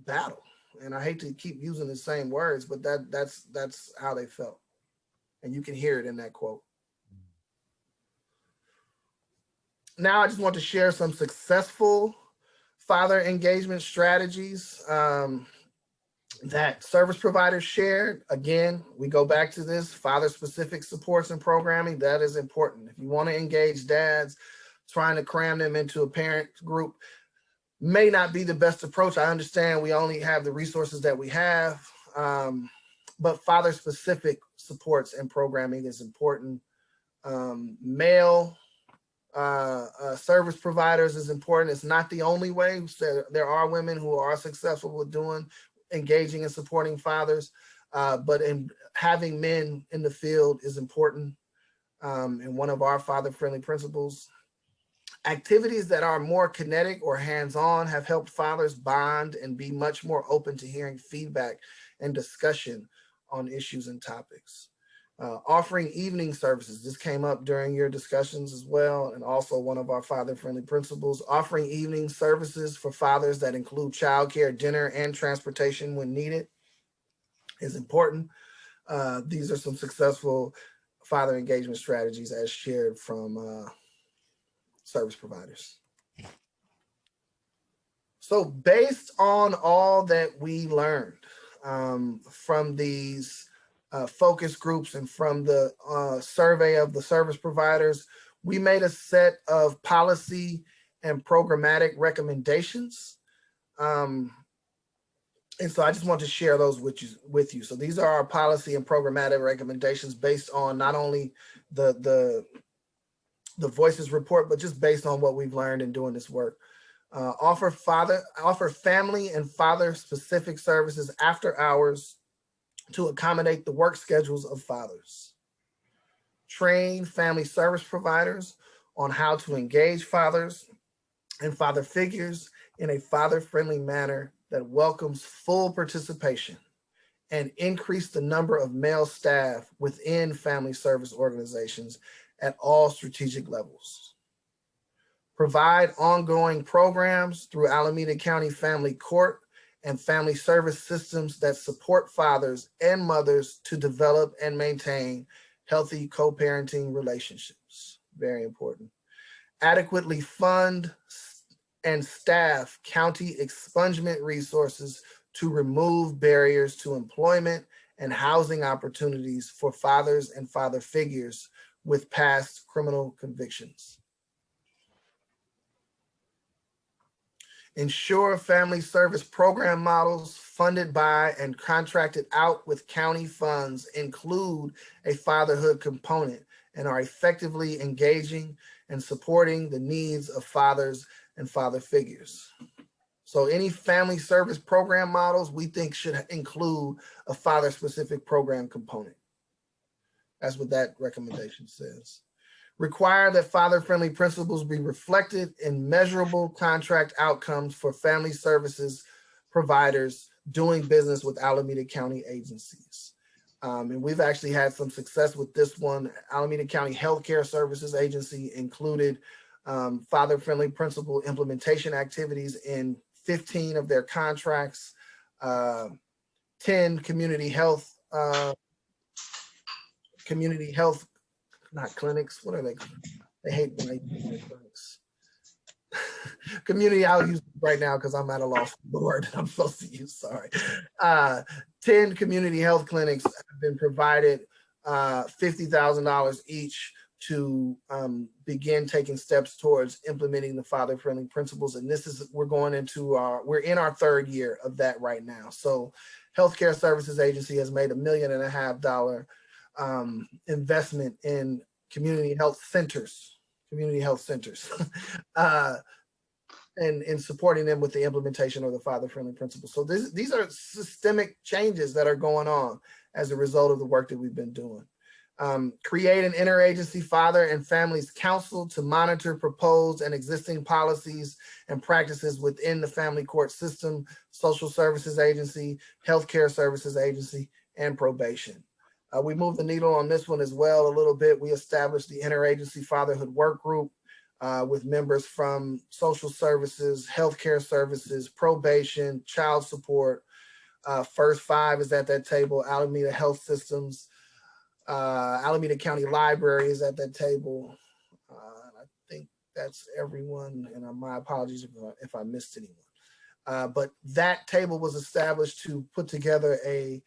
battle. And I hate to keep using the same words, but that's how they felt. And you can hear it in that quote. Now I just want to share some successful father engagement strategies that service providers shared. Again, we go back to this, father-specific supports and programming. That is important. If you want to engage dads, trying to cram them into a parent group may not be the best approach. I understand we only have the resources that we have, but father-specific supports and programming is important. Male service providers is important. It's not the only way. There are women who are successful with engaging and supporting fathers, but in having men in the field is important. And one of our father-friendly principles. Activities that are more kinetic or hands-on have helped fathers bond and be much more open to hearing feedback and discussion on issues and topics. Offering evening services. This came up during your discussions as well, and also one of our father-friendly principles. Offering evening services for fathers that include childcare, dinner, and transportation when needed is important. These are some successful father engagement strategies as shared from service providers. So based on all that we learned from these focus groups and from the survey of the service providers, we made a set of policy and programmatic recommendations. And so I just want to share those with you. So these are our policy and programmatic recommendations based on not only the Voices report, but just based on what we've learned in doing this work. Offer family and father specific services after hours to accommodate the work schedules of fathers. Train family service providers on how to engage fathers and father figures in a father-friendly manner that welcomes full participation, and increase the number of male staff within family service organizations at all strategic levels. Provide ongoing programs through Alameda County Family Court and family service systems that support fathers and mothers to develop and maintain healthy co-parenting relationships. Very important. Adequately fund and staff county expungement resources to remove barriers to employment and housing opportunities for fathers and father figures with past criminal convictions. Ensure family service program models funded by and contracted out with county funds include a fatherhood component and are effectively engaging and supporting the needs of fathers and father figures. So any family service program models we think should include a father-specific program component. That's what that recommendation says. Require that father-friendly principles be reflected in measurable contract outcomes for family services providers doing business with Alameda County agencies. And we've actually had some success with this one. Alameda County Healthcare Services Agency included father-friendly principle implementation activities in 15 of their contracts, 10 community health, not clinics, what are they? They hate when they do clinics. Community, I'll use right now because I'm at a loss for the word I'm supposed to use, sorry. 10 community health clinics have been provided $50,000 each to begin taking steps towards implementing the father-friendly principles. And this is, we're in our third year of that right now. So Healthcare Services Agency has made $1.5 million investment in community health centers, and in supporting them with the implementation of the father-friendly principles. So these are systemic changes that are going on as a result of the work that we've been doing. Create an interagency father and families council to monitor proposed and existing policies and practices within the family court system, social services agency, healthcare services agency, and probation. We moved the needle on this one as well a little bit. We established the interagency fatherhood work group with members from social services, healthcare services, probation, child support. First Five is at that table, Alameda Health Systems, Alameda County Library is at that table. I think that's everyone, and my apologies if I missed anyone. But that table was established to put together a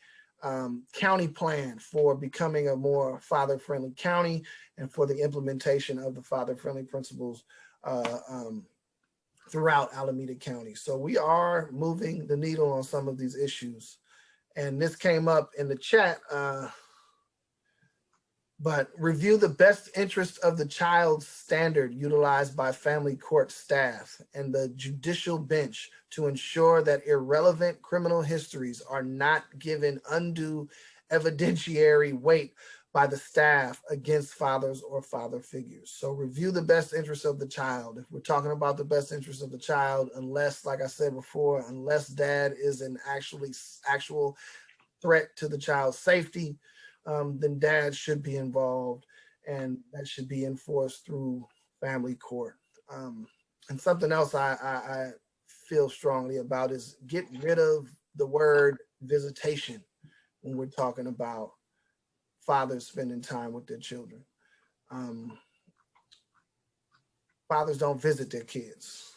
county plan for becoming a more father-friendly county and for the implementation of the father-friendly principles throughout Alameda County. So we are moving the needle on some of these issues. And this came up in the chat, but review the best interest of the child standard utilized by family court staff and the judicial bench to ensure that irrelevant criminal histories are not given undue evidentiary weight by the staff against fathers or father figures. So review the best interest of the child. If we're talking about the best interest of the child, unless, like I said before, unless dad is an actual threat to the child's safety, then dad should be involved, and that should be enforced through family court. And something else I feel strongly about is get rid of the word visitation when we're talking about fathers spending time with their children. fathers don't visit their kids.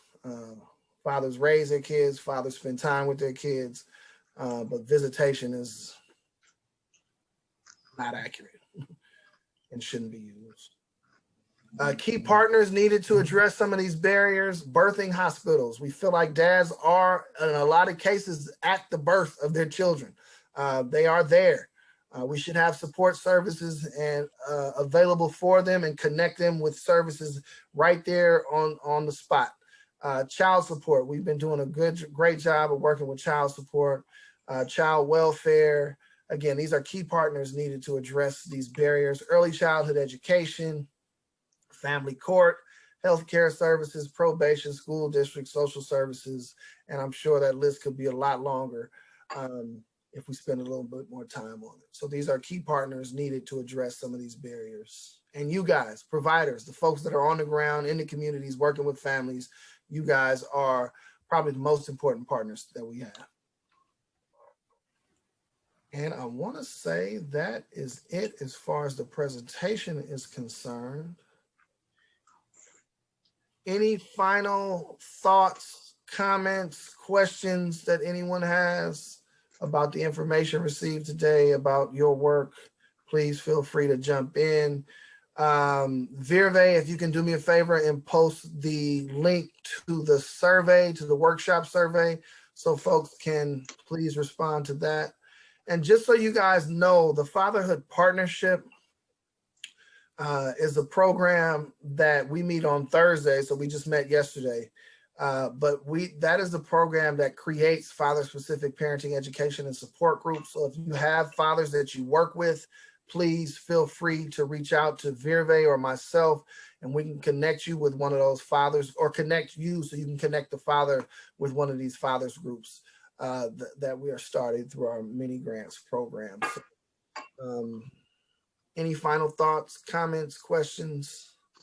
Fathers raise their kids, fathers spend time with their kids, but visitation is not accurate and shouldn't be used. Key partners needed to address some of these barriers: birthing hospitals. We feel like dads are, in a lot of cases, at the birth of their children. They are there. We should have support services and available for them and connect them with services right there on the spot. Child support. We've been doing a great job of working with child support, child welfare. Again, these are key partners needed to address these barriers: early childhood education, family court, healthcare services, probation, school district, social services, and I'm sure that list could be a lot longer if we spend a little bit more time on it. So these are key partners needed to address some of these barriers. And you guys, providers, the folks that are on the ground in the communities working with families, you guys are probably the most important partners that we have. And I want to say that is it as far as the presentation is concerned. Any final thoughts, comments, questions that anyone has about the information received today, about your work? Please feel free to jump in. Virve, if you can do me a favor and post the link to the survey, to the workshop survey, so folks can please respond to that. And just so you guys know, the Fatherhood Partnership is a program that we meet on Thursday. So we just met yesterday. But that is the program that creates father-specific parenting education and support groups. So if you have fathers that you work with, please feel free to reach out to Virve or myself, and we can connect you with one of those fathers, or connect you so you can connect the father with one of these fathers groups that we are starting through our mini grants program. So, any final thoughts, comments, questions?